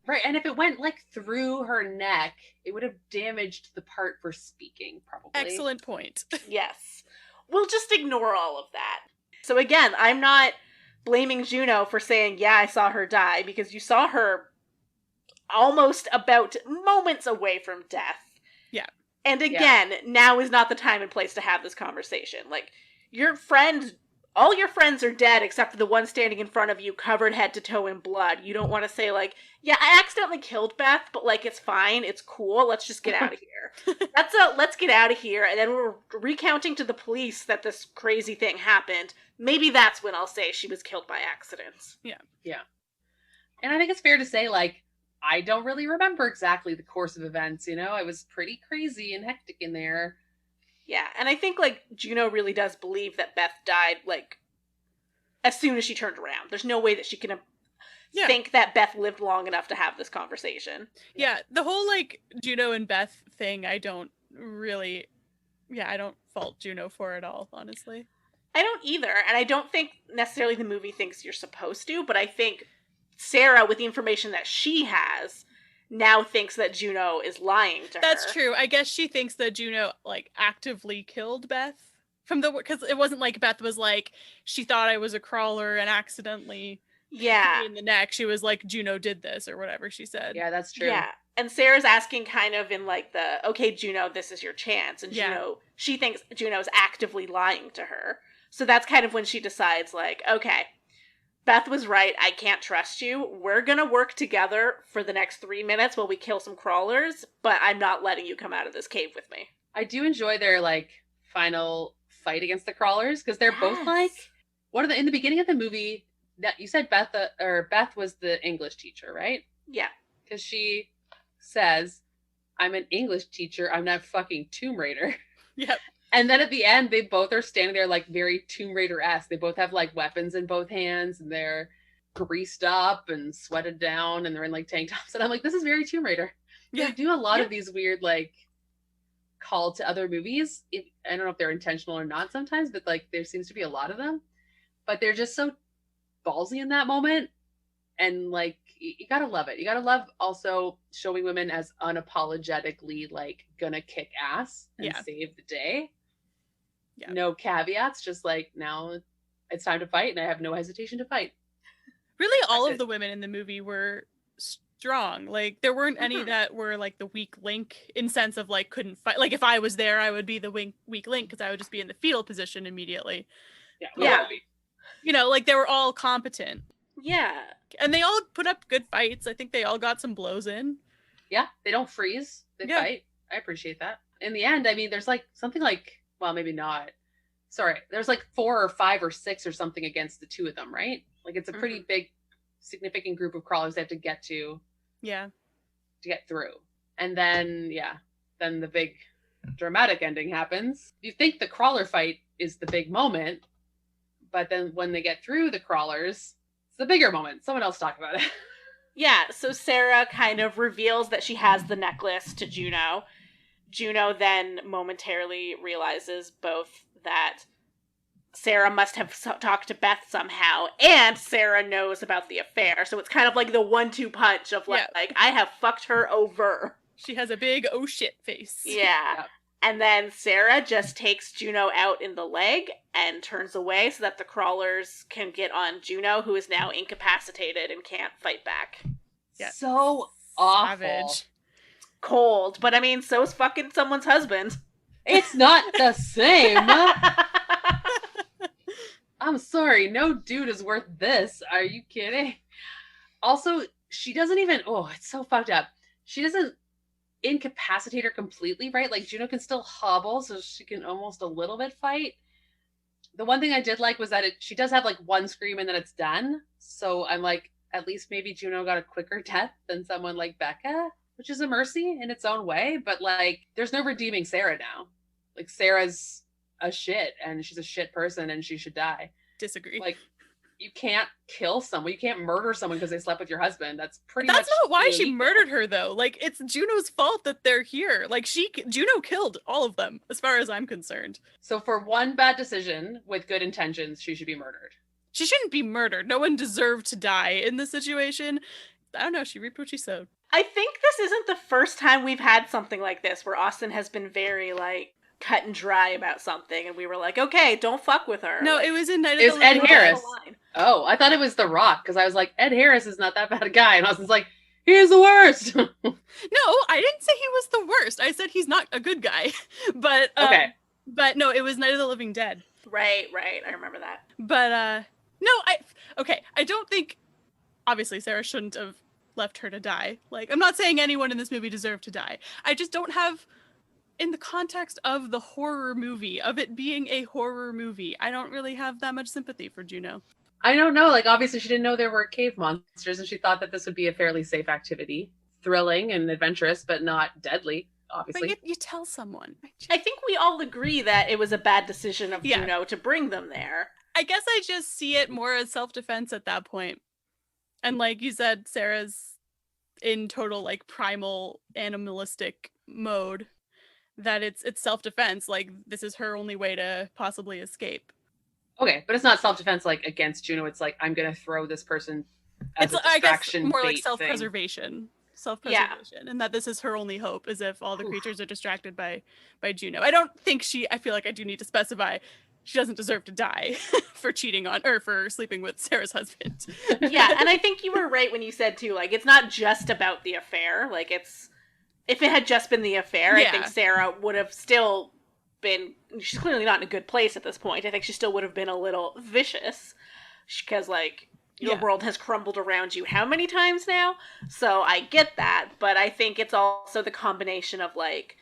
Right, and if it went, through her neck, it would have damaged the part for speaking, probably. Excellent point. Yes. We'll just ignore all of that. So again, I'm not blaming Juno for saying, yeah, I saw her die, because you saw her almost about moments away from death. Yeah. And again, now is not the time and place to have this conversation. Your friend, all your friends are dead except for the one standing in front of you covered head to toe in blood. You don't want to say, yeah, I accidentally killed Beth, but, it's fine, it's cool, let's just get out of here. Let's get out of here, and then we're recounting to the police that this crazy thing happened. Maybe that's when I'll say she was killed by accident. Yeah. Yeah. And I think it's fair to say, I don't really remember exactly the course of events, I was pretty crazy and hectic in there. Yeah, and I think, Juno really does believe that Beth died, as soon as she turned around. There's no way that she can think that Beth lived long enough to have this conversation. Yeah, the whole, Juno and Beth thing, I don't fault Juno for at all, honestly. I don't either, and I don't think necessarily the movie thinks you're supposed to, but I think Sarah, with the information that she has, now thinks that Juno is lying to her. That's true. I guess she thinks that Juno, actively killed Beth. Because it wasn't Beth was she thought I was a crawler and accidentally hit me in the neck. She was Juno did this, or whatever she said. Yeah, that's true. Yeah. And Sarah's asking kind of in okay, Juno, this is your chance. And Juno, she thinks Juno's actively lying to her. So that's kind of when she decides, okay, Beth was right. I can't trust you. We're going to work together for the next 3 minutes while we kill some crawlers, but I'm not letting you come out of this cave with me. I do enjoy their, final fight against the crawlers, because they're both, in the beginning of the movie, that you said Beth was the English teacher, right? Yeah. Because she says, I'm an English teacher. I'm not fucking Tomb Raider. Yep. And then at the end, they both are standing there very Tomb Raider-esque. They both have weapons in both hands, and they're greased up and sweated down, and they're in tank tops. And I'm this is very Tomb Raider. Yeah. They do a lot of these weird call to other movies. I don't know if they're intentional or not sometimes, but there seems to be a lot of them. But they're just so ballsy in that moment. And you gotta love it. You gotta love also showing women as unapologetically gonna kick ass and save the day. Yeah. No caveats, just now it's time to fight, and I have no hesitation to fight. Really, all of the women in the movie were strong. There weren't any that were the weak link in sense of couldn't fight. If I was there, I would be the weak link because I would just be in the fetal position immediately. Yeah. They were all competent. Yeah. And they all put up good fights. I think they all got some blows in. Yeah, they don't freeze. They fight. I appreciate that. In the end, there's something well, maybe not. sorry, there's like 4 or 5 or 6 or something against the 2 of them, right? Like it's a pretty big, significant group of crawlers they have to get to get through. And then, then the big dramatic ending happens. You think the crawler fight is the big moment, but then when they get through the crawlers, it's the bigger moment. Someone else talk about it. Yeah, so Sarah kind of reveals that she has the necklace to Juno. Juno then momentarily realizes both that Sarah must have talked to Beth somehow, and Sarah knows about the affair. So it's kind of like the 1-2 punch of like I have fucked her over. She has a big oh shit face. Yeah. Yep. And then Sarah just takes Juno out in the leg and turns away so that the crawlers can get on Juno, who is now incapacitated and can't fight back. Yeah. So awful. Savage. Cold. But I mean, so's fucking someone's husband. It's not the same. I'm sorry. No dude is worth this. Are you kidding? Also, she doesn't even... Oh, it's so fucked up. She doesn't incapacitate her completely, right? Like Juno can still hobble, so she can almost a little bit fight. The one thing I did like was that she does have like one scream and then it's done. So I'm like, at least maybe Juno got a quicker death than someone like Becca, which is a mercy in its own way. But like, there's no redeeming Sarah now. Like Sarah's a shit and she's a shit person and she should die. Disagree. Like, you can't kill someone. You can't murder somuch because they slept with your husband. That's not why she murdered her, though. Like, it's Juno's fault that they're here. Like, Juno killed all of them, as far as I'm concerned. So for one bad decision with good intentions, she should be murdered. She shouldn't be murdered. No one deserved to die in this situation. I don't know. She reaped what she sowed. I think this isn't the first time we've had something like this, where Austin has been very, like, cut and dry about something, and we were like, okay, don't fuck with her. No, like, it was in Night of the Living Dead. Ed Harris. Oh, I thought it was The Rock, because I was like, Ed Harris is not that bad a guy, and Austin's like, he's the worst. No, I didn't say he was the worst. I said he's not a good guy. But okay. But no, it was Night of the Living Dead. Right, I remember that. But no, I don't think, obviously Sarah shouldn't have left her to die. Like, I'm not saying anyone in this movie deserved to die. I just don't have, in the context of the horror movie, of it being a horror movie, I don't really have that much sympathy for Juno. I don't know. Like, obviously she didn't know there were cave monsters, and she thought that this would be a fairly safe activity. Thrilling and adventurous, but not deadly, obviously. But you tell someone. I think we all agree that it was a bad decision of Juno to bring them there. I guess I just see it more as self-defense at that point. And like you said, Sarah's in total, like, primal, animalistic mode. That it's self-defense, like this is her only way to possibly escape. Okay, but it's not self-defense like against Juno. It's like, I'm gonna throw this person as a distraction. I guess more like self-preservation. Self-preservation, and that this is her only hope, is if all the creatures are distracted by Juno. I feel like I do need to specify she doesn't deserve to die for cheating on, or for sleeping with Sarah's husband. Yeah, and I think you were right when you said too, like, it's not just about the affair. Like, if it had just been the affair, I think Sarah would have still been... She's clearly not in a good place at this point. I think she still would have been a little vicious. Because, like, your world has crumbled around you how many times now? So I get that. But I think it's also the combination of, like,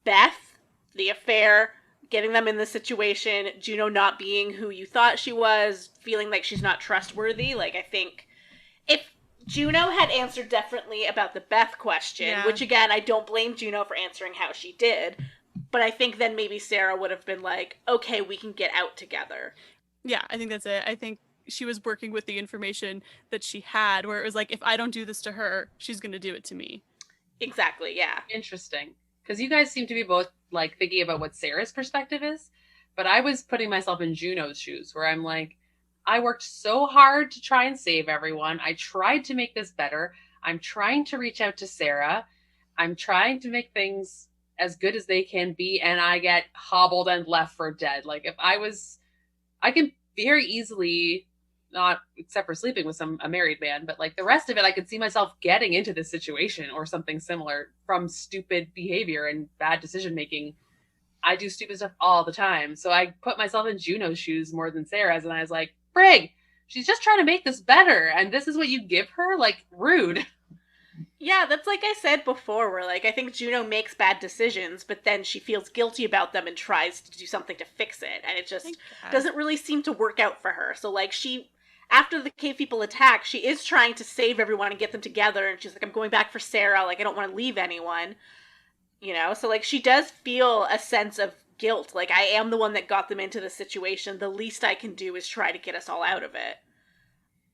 Beth, the affair, getting them in this situation, Juno not being who you thought she was, feeling like she's not trustworthy. Like, I think if Juno had answered differently about the Beth question, which again, I don't blame Juno for answering how she did, but I think then maybe Sarah would have been like, okay, we can get out together. Yeah, I think that's it. I think she was working with the information that she had, where it was like, if I don't do this to her, she's going to do it to me. Exactly, yeah. Interesting. Because you guys seem to be both, like, thinking about what Sarah's perspective is, but I was putting myself in Juno's shoes, where I'm like, I worked so hard to try and save everyone. I tried to make this better. I'm trying to reach out to Sarah. I'm trying to make things as good as they can be, and I get hobbled and left for dead. Like, if I can very easily, not except for sleeping with a married man, but like the rest of it, I could see myself getting into this situation or something similar from stupid behavior and bad decision making. I do stupid stuff all the time. So I put myself in Juno's shoes more than Sarah's, and I was like, Frig, she's just trying to make this better, and this is what you give her? Like, rude. Yeah, that's like I said before, where like I think Juno makes bad decisions, but then she feels guilty about them and tries to do something to fix it, and it I just guess. doesn't really seem to work out for her. So like after the cave people attack, she is trying to save everyone and get them together, and she's like, I'm going back for Sarah, like I don't want to leave anyone, you know? So like she does feel a sense of guilt, like I am the one that got them into the situation, the least I can do is try to get us all out of it.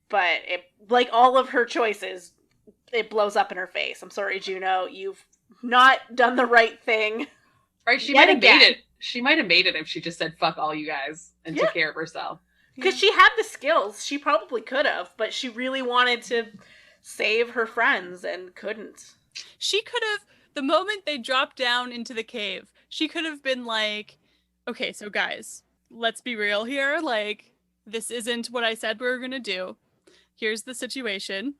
But it, like all of her choices, it blows up in her face. I'm sorry, Juno, you've not done the right thing. Right? She Yet might have made again. it. She might have made it if she just said "fuck all you guys" and Yeah, took care of herself. because she had the skills. She probably could have, but she really wanted to save her friends and couldn't. She could have, the moment they dropped down into the cave, she could have been like, okay, so guys, let's be real here. Like, this isn't what I said we were going to do. Here's the situation.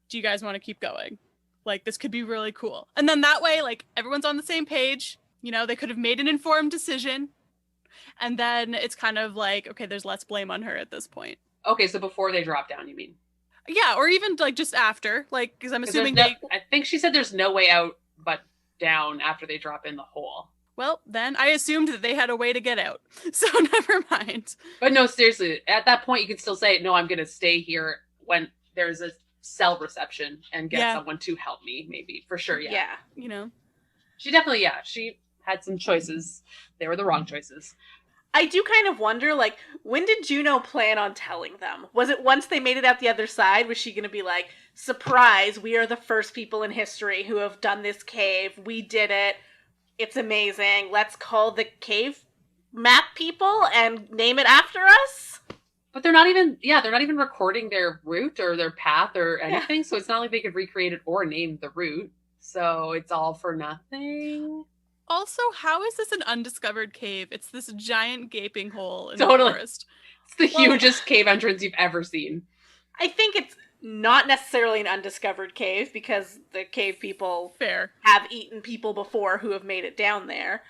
Do you guys want to keep going? Like, this could be really cool. And then that way, like, everyone's on the same page. You know, they could have made an informed decision. And then it's kind of like, okay, there's less blame on her at this point. Okay, so before they drop down, you mean? Yeah, or even like just after, like, because I'm Because assuming they. I think she said there's no way out but down after they drop in the hole. Well, then I assumed that they had a way to get out. So never mind. But no, seriously, at that point you can still say, no, I'm going to stay here when there's a cell reception and get someone to help me, maybe. For sure, yeah. You know. She definitely, she had some choices. They were the wrong choices. I do kind of wonder, like, when did Juno plan on telling them? Was it once they made it out the other side? Was she going to be like, surprise, we are the first people in history who have done this cave. We did it. It's amazing. Let's call the cave map people and name it after us? But they're not even recording their route or their path or anything. Yeah. So it's not like they could recreate it or name the route. So it's all for nothing. Also, how is this an undiscovered cave? It's this giant gaping hole in the forest. It's the hugest cave entrance you've ever seen. I think it's not necessarily an undiscovered cave because the cave people have eaten people before who have made it down there.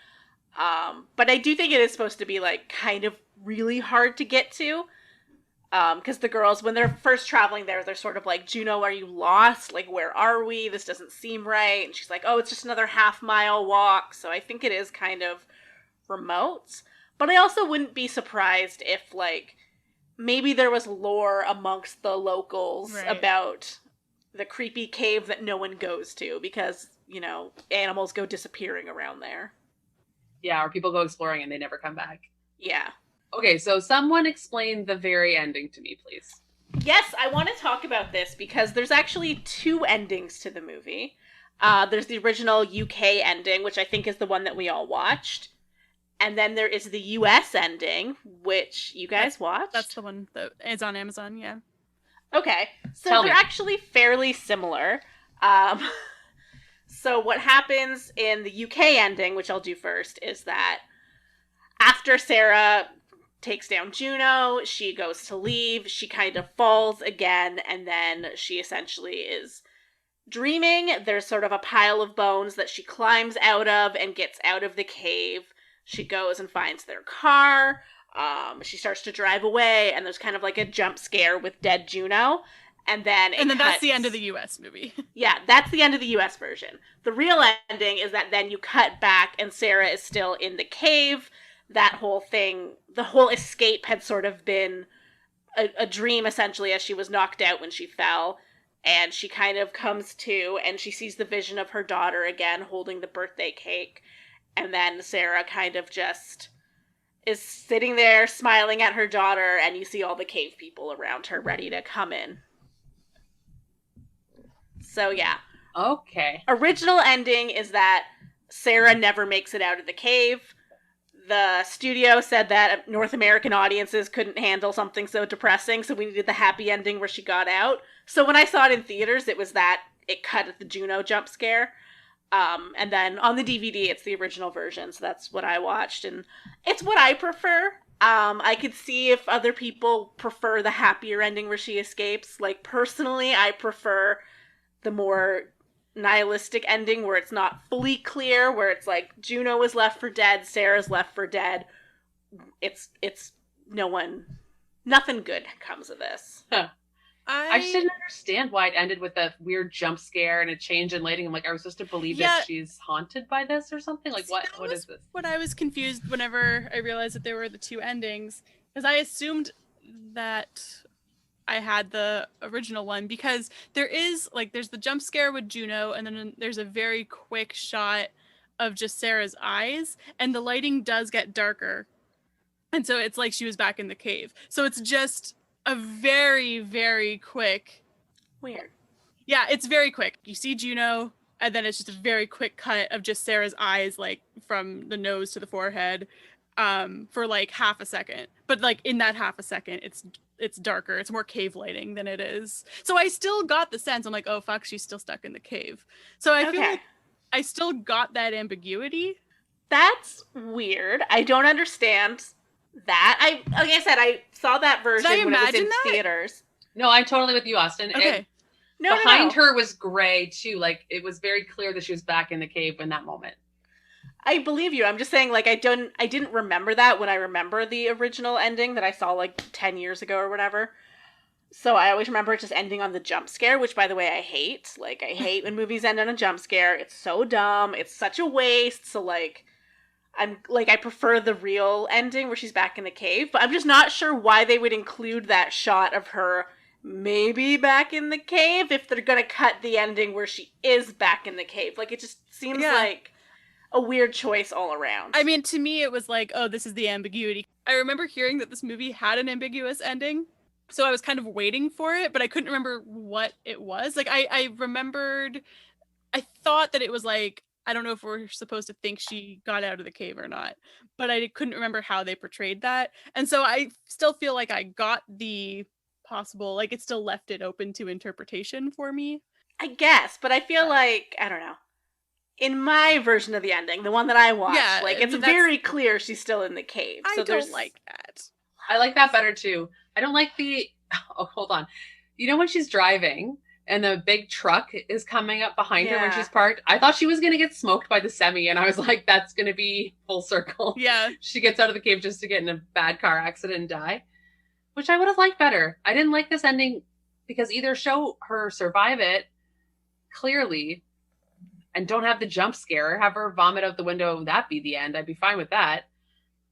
But I do think it is supposed to be like kind of really hard to get to. Because the girls, when they're first traveling there, they're sort of like, Juno, are you lost? Like, where are we? This doesn't seem right. And she's like, oh, it's just another half-mile walk. So I think it is kind of remote. But I also wouldn't be surprised if, like, maybe there was lore amongst the locals about the creepy cave that no one goes to because, you know, animals go disappearing around there. Yeah, or people go exploring and they never come back. Yeah. Okay, so someone explain the very ending to me, please. Yes, I want to talk about this because there's actually two endings to the movie. There's the original UK ending, which I think is the one that we all watched. And then there is the US ending, which you guys watched. That's the one that is on Amazon, yeah. Okay, so they're actually fairly similar. So what happens in the UK ending, which I'll do first, is that after Sarah takes down Juno, she goes to leave, she kind of falls again, and then she essentially is dreaming. There's sort of a pile of bones that she climbs out of and gets out of the cave. She goes and finds their car. She starts to drive away, and there's kind of like a jump scare with dead Juno. And then that's the end of the US movie. Yeah, that's the end of the US version. The real ending is that then you cut back and Sarah is still in the cave. That whole thing, the whole escape had sort of been a dream, essentially, as she was knocked out when she fell. And she kind of comes to, and she sees the vision of her daughter again, holding the birthday cake. And then Sarah kind of just is sitting there, smiling at her daughter, and you see all the cave people around her ready to come in. So, yeah. Okay. Original ending is that Sarah never makes it out of the cave. The studio said that North American audiences couldn't handle something so depressing, so we needed the happy ending where she got out. So when I saw it in theaters, it was that it cut at the Juno jump scare. And then on the DVD, it's the original version, so that's what I watched, and it's what I prefer. I could see if other people prefer the happier ending where she escapes. Like, personally, I prefer the more nihilistic ending where it's not fully clear, where it's like Juno is left for dead, Sarah's left for dead. It's nothing good comes of this. Huh. I just didn't understand why it ended with a weird jump scare and a change in lighting. I'm like, I was supposed to believe that she's haunted by this or something? Like, what is this? What I was confused whenever I realized that there were the two endings, because I assumed that I had the original one, because there's the jump scare with Juno, and then there's a very quick shot of just Sarah's eyes, and the lighting does get darker. And so it's like she was back in the cave. So it's just a very, very quick. Weird. Yeah, it's very quick. You see Juno, and then it's just a very quick cut of just Sarah's eyes, like from the nose to the forehead, for like half a second. But like in that half a second, it's darker. It's more cave lighting than it is. So I still got the sense. I'm like, oh fuck, she's still stuck in the cave. So I feel like I still got that ambiguity. That's weird. I don't understand that. Like I said, I saw that version when it was in theaters. No, I'm totally with you, Austin. Okay. Behind her was gray too. Like it was very clear that she was back in the cave in that moment. I believe you. I'm just saying, like, I didn't remember that when I remember the original ending that I saw like 10 years ago or whatever. So I always remember it just ending on the jump scare, which, by the way, I hate. Like, I hate when movies end on a jump scare. It's so dumb. It's such a waste. So like, I prefer the real ending where she's back in the cave, but I'm just not sure why they would include that shot of her maybe back in the cave if they're gonna cut the ending where she is back in the cave. Like, it just seems like a weird choice all around. I mean, to me, it was like, oh, this is the ambiguity. I remember hearing that this movie had an ambiguous ending, so I was kind of waiting for it, but I couldn't remember what it was. Like, I thought that it was like, I don't know if we're supposed to think she got out of the cave or not, but I couldn't remember how they portrayed that. And so I still feel like I got the possible, like it still left it open to interpretation for me. I guess, but I feel like, I don't know. In my version of the ending, the one that I watched, like it's very clear she's still in the cave. So I don't like that. I like that better too. I don't like oh, hold on. You know when she's driving and the big truck is coming up behind her when she's parked? I thought she was going to get smoked by the semi, and I was like, that's going to be full circle. Yeah. She gets out of the cave just to get in a bad car accident and die, which I would have liked better. I didn't like this ending because either show her survive it clearly and don't have the jump scare, have her vomit out the window, and that be the end. I'd be fine with that.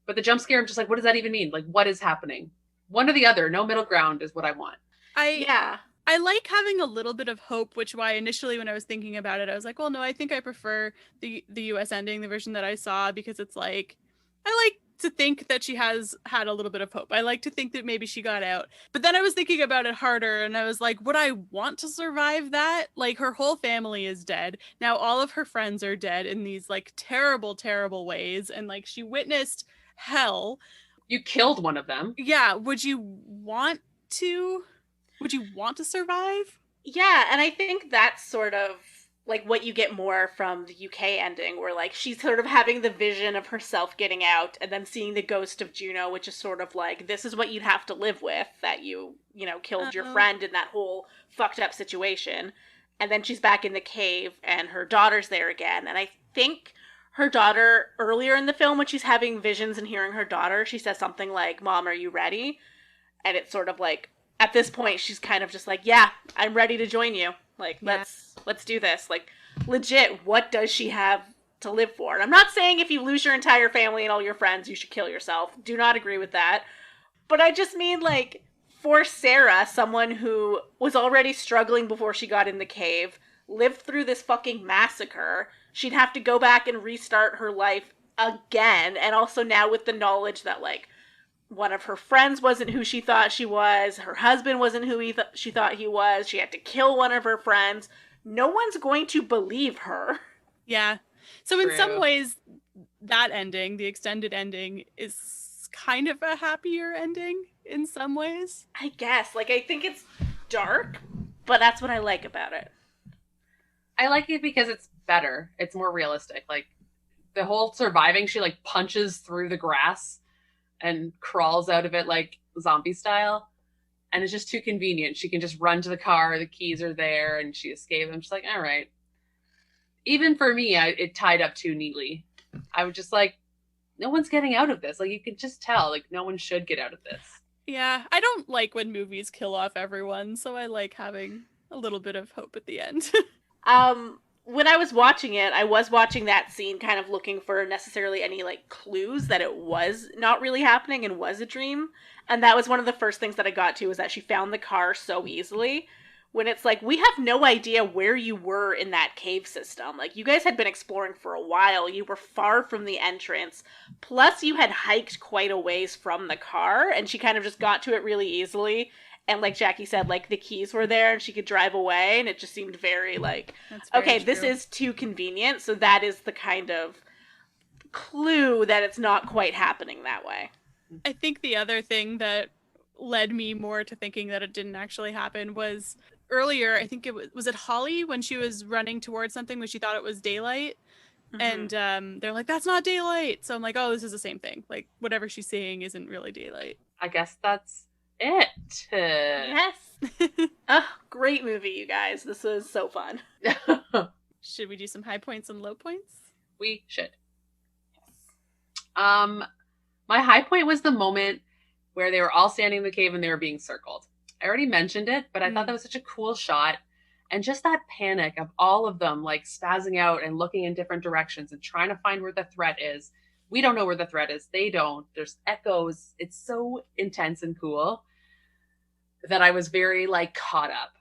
But the jump scare, I'm just like, what does that even mean? Like, what is happening? One or the other. No middle ground is what I want. I like having a little bit of hope, which why initially when I was thinking about it, I was like, well, no, I think I prefer the US ending, the version that I saw, because it's like, I like to think that she has had a little bit of hope. I like to think that maybe she got out. But then I was thinking about it harder, and I was like, would I want to survive that? Like, her whole family is dead. Now all of her friends are dead in these like terrible, terrible ways. And like, she witnessed hell. You killed one of them. Yeah. Would you want to survive? Yeah, and I think that's sort of like what you get more from the UK ending, where like she's sort of having the vision of herself getting out and then seeing the ghost of Juno, which is sort of like, this is what you'd have to live with, that you know, killed your friend in that whole fucked up situation. And then she's back in the cave and her daughter's there again. And I think her daughter, earlier in the film, when she's having visions and hearing her daughter, she says something like, "Mom, are you ready?" And it's sort of like, at this point, she's kind of just like, yeah, I'm ready to join you. Like, let's do this. Like, legit, what does she have to live for? And I'm not saying if you lose your entire family and all your friends, you should kill yourself. Do not agree with that. But I just mean, like, for Sarah, someone who was already struggling before she got in the cave, lived through this fucking massacre, she'd have to go back and restart her life again. And also now with the knowledge that, like, one of her friends wasn't who she thought she was. Her husband wasn't who she thought he was. She had to kill one of her friends. No one's going to believe her. Yeah. So in some ways, that ending, the extended ending, is kind of a happier ending in some ways. I guess. Like, I think it's dark, but that's what I like about it. I like it because it's better. It's more realistic. Like, the whole surviving, she, like, punches through the grass and crawls out of it like zombie style. And it's just too convenient. She can just run to the car, the keys are there, and she escapes. I'm just like, all right. Even for me, it tied up too neatly. I was just like, no one's getting out of this. Like, you could just tell, like, no one should get out of this. Yeah, I don't like when movies kill off everyone, so I like having a little bit of hope at the end. When I was watching it, I was watching that scene kind of looking for necessarily any like clues that it was not really happening and was a dream. And that was one of the first things that I got to, is that she found the car so easily. When it's like, we have no idea where you were in that cave system. Like, you guys had been exploring for a while. You were far from the entrance. Plus, you had hiked quite a ways from the car, and she kind of just got to it really easily. And like Jackie said, like, the keys were there and she could drive away, and it just seemed very like, That's very okay, true. this is too convenient. So that is the kind of clue that it's not quite happening that way. I think the other thing that led me more to thinking that it didn't actually happen was earlier. I think it was it Holly when she was running towards something when she thought it was daylight, Mm-hmm. and they're like, "That's not daylight." So I'm like, "Oh, this is the same thing. Like whatever she's seeing isn't really daylight." I guess that's it. Yes. Oh, great movie, you guys. This was so fun. Should we do some high points and low points? We should. My high point was the moment where they were all standing in the cave and they were being circled. I already mentioned it, but I thought that was such a cool shot. And just that panic of all of them like spazzing out and looking in different directions and trying to find where the threat is. We don't know where the threat is. They don't. There's echoes. It's so intense and cool that I was very like caught up.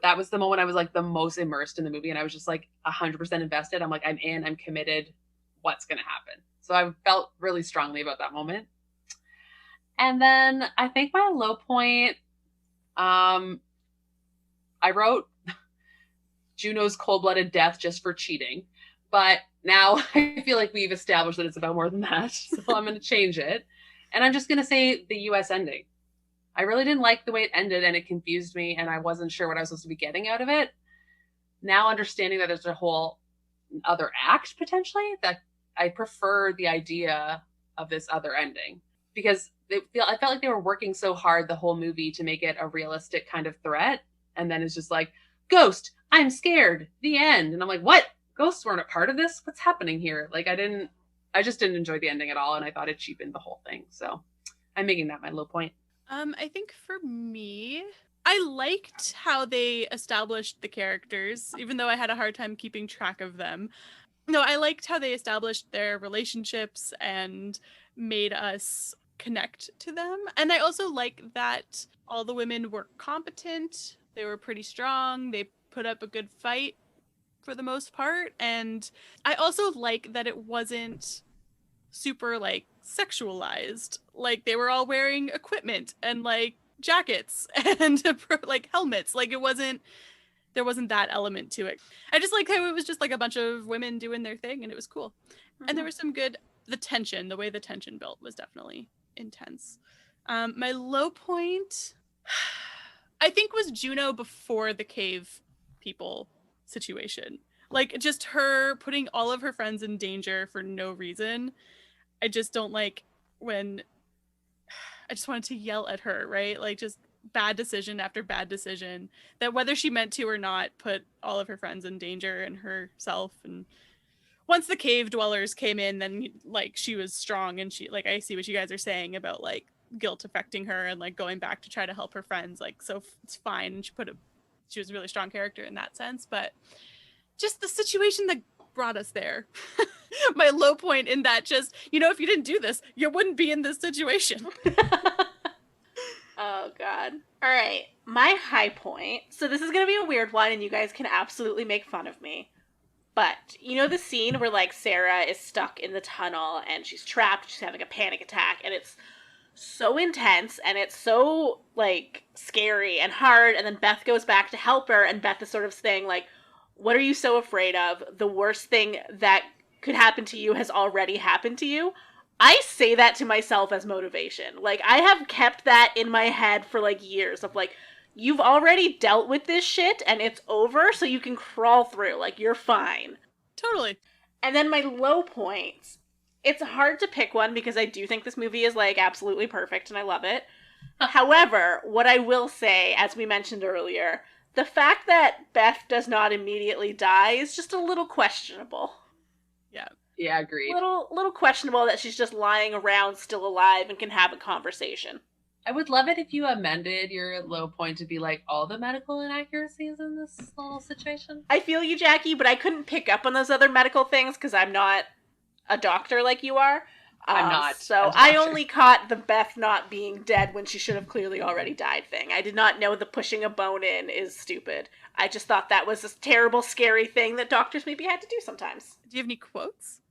That was the moment I was like the most immersed in the movie, and I was just like 100% invested. I'm like, I'm in, I'm committed. What's going to happen? So I felt really strongly about that moment. And then I think my low point, I wrote Juno's cold-blooded death just for cheating, but now I feel like we've established that it's about more than that. So I'm going to change it. And I'm just going to say the US ending. I really didn't like the way it ended, and it confused me, and I wasn't sure what I was supposed to be getting out of it. Now understanding that there's a whole other act potentially, that I prefer the idea of this other ending, because I felt like they were working so hard the whole movie to make it a realistic kind of threat, and then it's just like, ghost, I'm scared, the end. And I'm like, what? Ghosts weren't a part of this? What's happening here? Like, I just didn't enjoy the ending at all, and I thought it cheapened the whole thing. So I'm making that my low point. I think for me, I liked how they established the characters, even though I had a hard time keeping track of them. No, I liked how they established their relationships and made us connect to them. And I also like that all the women were competent, they were pretty strong, they put up a good fight for the most part. And I also like that it wasn't super like sexualized. Like they were all wearing equipment and like jackets and like helmets. Like there wasn't that element to it. I just like how it was just like a bunch of women doing their thing and it was cool. Mm-hmm. And there was some good, the way the tension built was definitely intense. My low point, I think, was Juno before the cave people situation. Like just her putting all of her friends in danger for no reason. I just don't like when I just wanted to yell at her, right? Like just bad decision after bad decision that whether she meant to or not put all of her friends in danger and herself. And once the cave dwellers came in, then like she was strong and she like, I see what you guys are saying about like guilt affecting her and like going back to try to help her friends. Like, so it's fine. And she was a really strong character in that sense, but just the situation that brought us there. My low point in that just, if you didn't do this, you wouldn't be in this situation. Oh, God. All right. My high point. So this is going to be a weird one, and you guys can absolutely make fun of me. But, the scene where, like, Sarah is stuck in the tunnel, and she's trapped, she's having a panic attack, and it's so intense, and it's so, like, scary and hard, and then Beth goes back to help her, and Beth is sort of saying, like, what are you so afraid of? The worst thing that could happen to you has already happened to you. I say that to myself as motivation. Like, I have kept that in my head for, like, years of, like, you've already dealt with this shit and it's over, so you can crawl through. Like, you're fine. Totally. And then my low points. It's hard to pick one because I do think this movie is, like, absolutely perfect and I love it. However, what I will say, as we mentioned earlier, the fact that Beth does not immediately die is just a little questionable. Yeah. Yeah, agreed. Little questionable that she's just lying around still alive and can have a conversation. I would love it if you amended your low point to be like all the medical inaccuracies in this little situation. I feel you, Jackie, but I couldn't pick up on those other medical things because I'm not a doctor like you are. I'm not. So a I doctor. only caught the Beth not being dead when she should have clearly already died thing. I did not know the pushing a bone in is stupid. I just thought that was a terrible, scary thing that doctors maybe had to do sometimes. Do you have any quotes?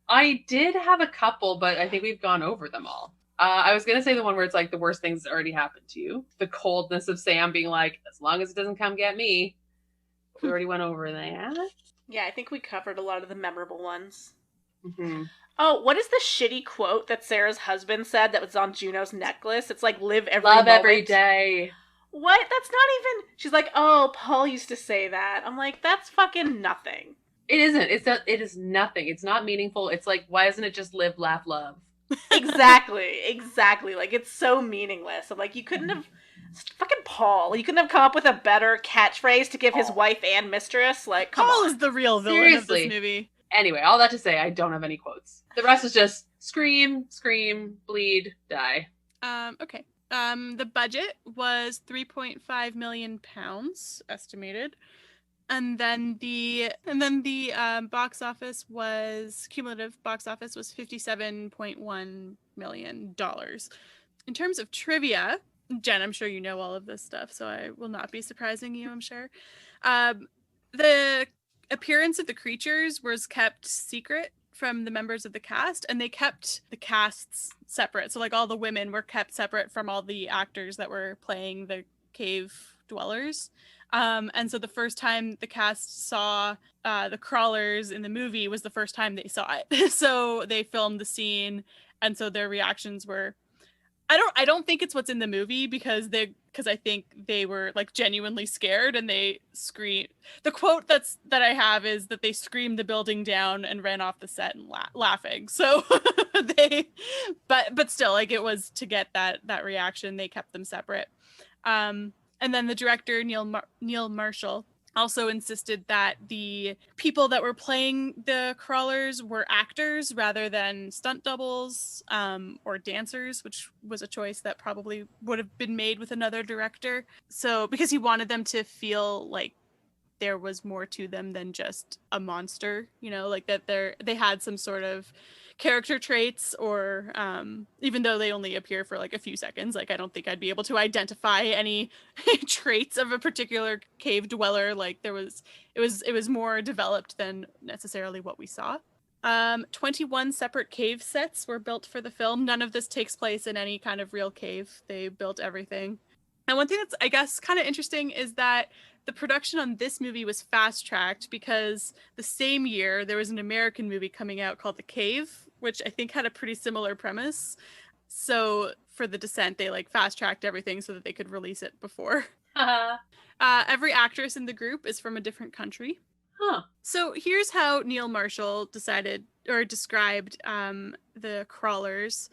I did have a couple, but I think we've gone over them all. I was going to say the one where it's like the worst things already happened to you. The coldness of Sam being like, as long as it doesn't come get me. We already went over that. Yeah, I think we covered a lot of the memorable ones. Mm-hmm. Oh, what is the shitty quote that Sarah's husband said that was on Juno's necklace? It's like, live every Love moment. every day. What? That's not even... She's like, oh, Paul used to say that. I'm like, that's fucking nothing. It isn't. It is nothing. It's not meaningful. It's like, why isn't it just live, laugh, love? Exactly. Like, it's so meaningless. I'm like, you couldn't have... Fucking Paul. You couldn't have come up with a better catchphrase to give his wife and mistress? Like, come Paul on. is the real villain Seriously. of this movie. Anyway, all that to say, I don't have any quotes. The rest is just scream, bleed, die. Okay. The budget was £3.5 million estimated. And then the box office was cumulative box office was $57.1 million. In terms of trivia, Jen, I'm sure you know all of this stuff, so I will not be surprising you, I'm sure. The appearance of the creatures was kept secret from the members of the cast, and they kept the casts separate. So like all the women were kept separate from all the actors that were playing the cave dwellers. And so the first time the cast saw the crawlers in the movie was the first time they saw it. So they filmed the scene, and so their reactions were, I don't think it's what's in the movie because I think they were like genuinely scared and they screamed. The quote that I have is that they screamed the building down and ran off the set and laughing. So but still, like, it was to get that reaction. They kept them separate. And then the director Neil Marshall also insisted that the people that were playing the crawlers were actors rather than stunt doubles or dancers, which was a choice that probably would have been made with another director. So because he wanted them to feel like there was more to them than just a monster, like that they had some sort of character traits, or even though they only appear for like a few seconds, like I don't think I'd be able to identify any traits of a particular cave dweller. Like it was more developed than necessarily what we saw. 21 separate cave sets were built for the film. None of this takes place in any kind of real cave. They built everything. And one thing that's, I guess, kind of interesting is that the production on this movie was fast-tracked because the same year there was an American movie coming out called The Cave, which I think had a pretty similar premise. So for The Descent, they like fast-tracked everything so that they could release it before. Every actress in the group is from a different country. Huh. So here's how Neil Marshall described the crawlers.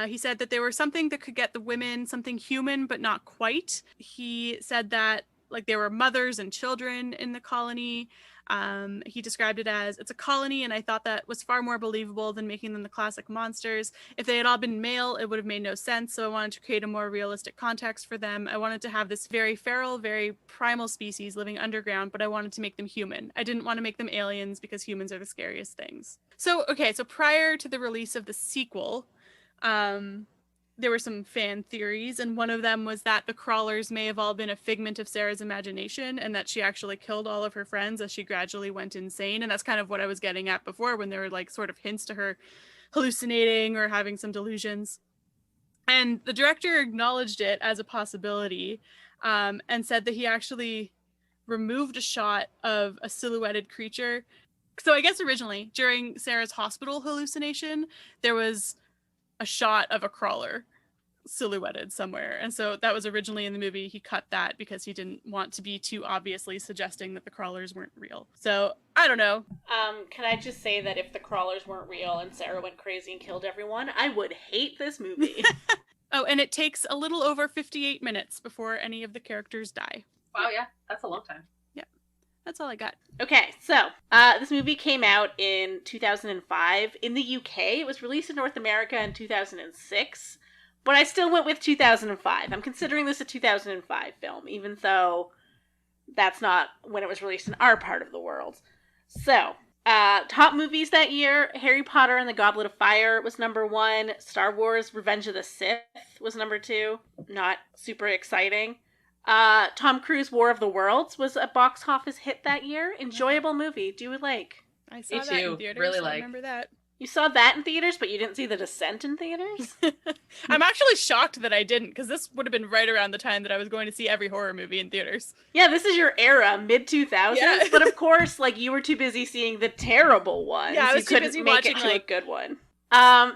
He said that they were something that could get the women something human, but not quite. He said that like there were mothers and children in the colony. He described it as, it's a colony, and I thought that was far more believable than making them the classic monsters. If they had all been male, it would have made no sense, so I wanted to create a more realistic context for them. I wanted to have this very feral, very primal species living underground, but I wanted to make them human. I didn't want to make them aliens because humans are the scariest things. So prior to the release of the sequel, there were some fan theories, and one of them was that the crawlers may have all been a figment of Sarah's imagination and that she actually killed all of her friends as she gradually went insane. And that's kind of what I was getting at before when there were like sort of hints to her hallucinating or having some delusions. And the director acknowledged it as a possibility, and said that he actually removed a shot of a silhouetted creature. So I guess originally during Sarah's hospital hallucination, there was a shot of a crawler silhouetted somewhere, and so that was originally in the movie. He cut that because he didn't want to be too obviously suggesting that the crawlers weren't real. So I don't know. Can I just say that if the crawlers weren't real and Sarah went crazy and killed everyone, I would hate this movie. Oh, and it takes a little over 58 minutes before any of the characters die. Wow, yeah, that's a long time. That's all I got. Okay, so this movie came out in 2005. In the UK, it was released in North America in 2006. But I still went with 2005. I'm considering this a 2005 film, even though that's not when it was released in our part of the world. So, top movies that year, Harry Potter and the Goblet of Fire was number 1. Star Wars Revenge of the Sith was number 2. Not super exciting. Tom Cruise War of the Worlds was a box office hit that year. Enjoyable movie. Do like. I saw that too. in theaters. Really I like. remember that. You saw that in theaters, but you didn't see The Descent in theaters? I'm actually shocked that I didn't, because this would have been right around the time that I was going to see every horror movie in theaters. Yeah, this is your era, mid-2000s. Yeah. But of course, like, you were too busy seeing the terrible ones. Yeah, I was you too busy couldn't make watching, it to like... a good one.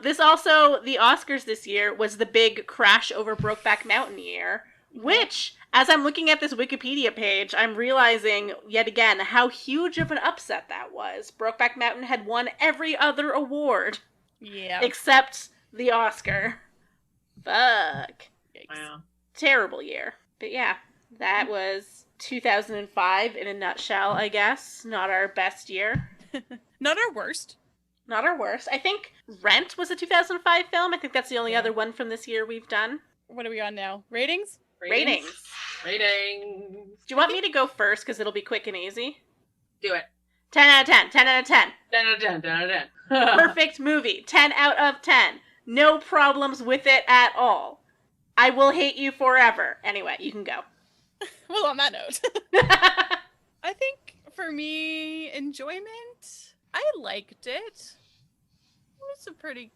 This also, the Oscars this year was the big crash over Brokeback Mountain year, which, as I'm looking at this Wikipedia page, I'm realizing, yet again, how huge of an upset that was. Brokeback Mountain had won every other award. Yeah. Except the Oscar. Fuck. Yikes. Wow. Terrible year. But yeah, that was 2005 in a nutshell, I guess. Not our best year. Not our worst. Not our worst. I think Rent was a 2005 film. I think that's the only other one from this year we've done. What are we on now? Ratings? Ratings. Ratings. Do you want me to go first? Because it'll be quick and easy. Do it. 10 out of 10. 10 out of 10. 10 out of 10. 10 out of 10. Perfect movie. 10 out of 10. No problems with it at all. I will hate you forever. Anyway, you can go. Well, on that note. I think, for me, enjoyment, I liked it. It was a pretty...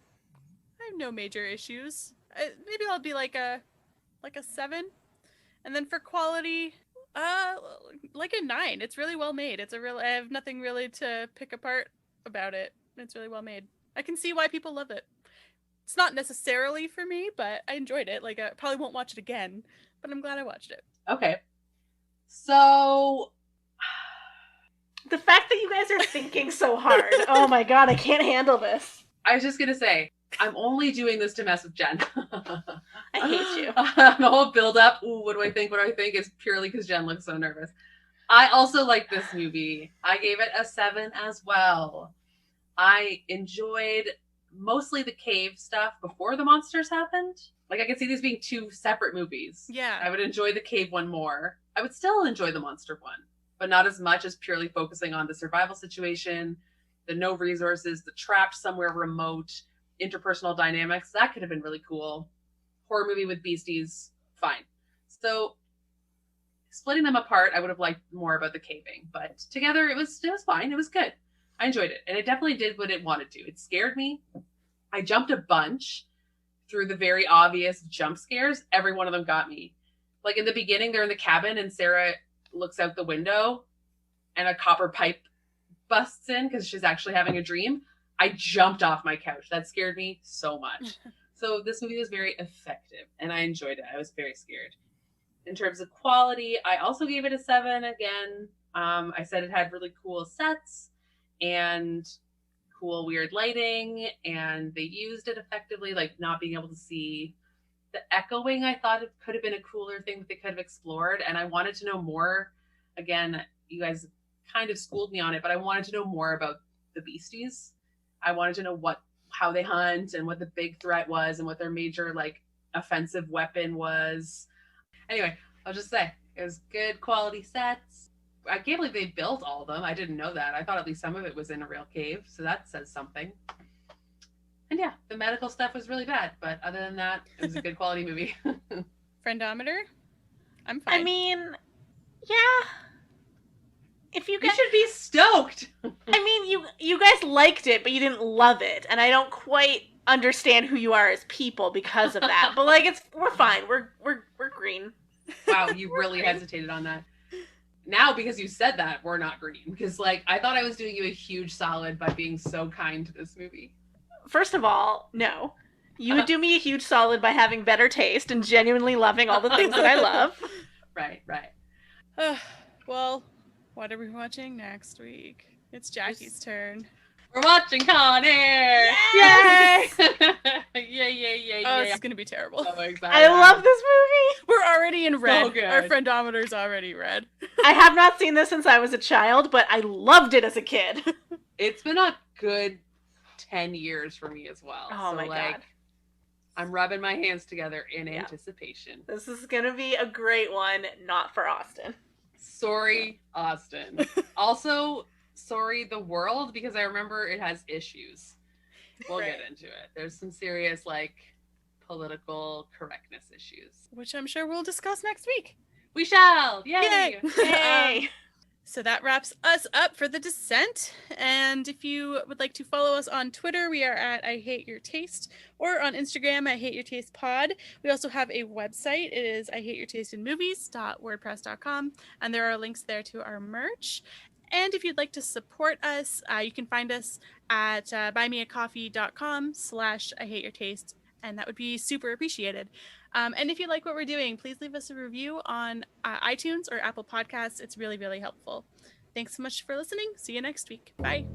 I have no major issues. Maybe I'll be like a 7. And then for quality, like a 9. It's really well made. I have nothing really to pick apart about it. It's really well made. I can see why people love it. It's not necessarily for me, but I enjoyed it. Like, I probably won't watch it again, but I'm glad I watched it. Okay. So... The fact that you guys are thinking so hard. Oh my god, I can't handle this. I was just going to say, I'm only doing this to mess with Jen. I hate you. The whole build-up, ooh, what do I think, is purely because Jen looks so nervous. I also like this movie. I gave it a 7 as well. I enjoyed mostly the cave stuff before the monsters happened. Like, I could see these being 2 separate movies. Yeah. I would enjoy the cave one more. I would still enjoy the monster one, but not as much as purely focusing on the survival situation, the no resources, the trapped somewhere remote, interpersonal dynamics. That could have been really cool. Horror movie with beasties, fine. So splitting them apart, I would have liked more about the caving, but together it was fine. It was good. I enjoyed it, and it definitely did what it wanted to. It scared me. I jumped a bunch through the very obvious jump scares. Every one of them got me. Like, in the beginning, they're in the cabin and Sarah looks out the window and a copper pipe busts in because she's actually having a dream. I jumped off my couch. That scared me so much. So this movie was very effective and I enjoyed it. I was very scared. In terms of quality, I also gave it a 7 again. I said it had really cool sets and cool weird lighting, and they used it effectively, like not being able to see the echoing. I thought it could have been a cooler thing that they could have explored, and I wanted to know more. Again, you guys kind of schooled me on it, but I wanted to know more about the beasties. I wanted to know how they hunt and what the big threat was and what their major like offensive weapon was. Anyway, I'll just say it was good quality sets. I can't believe they built all of them. I didn't know that. I thought at least some of it was in a real cave, so that says something. And yeah, the medical stuff was really bad, but other than that, it was a good quality movie. Friendometer? I'm fine. I mean, yeah. If you You guys, should be stoked. I mean, you guys liked it, but you didn't love it, and I don't quite understand who you are as people because of that. But like, we're fine. We're green. Wow, you really hesitated on that. Now, because you said that, we're not green. Because, like, I thought I was doing you a huge solid by being so kind to this movie. First of all, no. You would do me a huge solid by having better taste and genuinely loving all the things that I love. Right. Well, what are we watching next week? It's Jackie's turn. We're watching Con Air! Yay! Yay! Oh, this is going to be terrible. So excited. I love this movie. We're already in red. good. Our friendometer's already red. I have not seen this since I was a child, but I loved it as a kid. It's been a good 10 years for me as well. Oh so, my like, God. I'm rubbing my hands together in Yeah. anticipation. This is going to be a great one, not for Austin. Sorry, Austin. Also, sorry, the world, because I remember it has issues. We'll Right. get into it. There's some serious, like, political correctness issues. Which I'm sure we'll discuss next week. We shall! Yay! Yay! So that wraps us up for The Descent. And if you would like to follow us on Twitter, we are at I Hate Your Taste, or on Instagram at Hate Your Taste Pod. We also have a website. It is IHateYourTasteInMovies.wordpress.com, and there are links there to our merch. And if you'd like to support us, you can find us at buymeacoffee.com/IHateYourTaste, and that would be super appreciated. And if you like what we're doing, please leave us a review on iTunes or Apple Podcasts. It's really, really helpful. Thanks so much for listening. See you next week. Bye.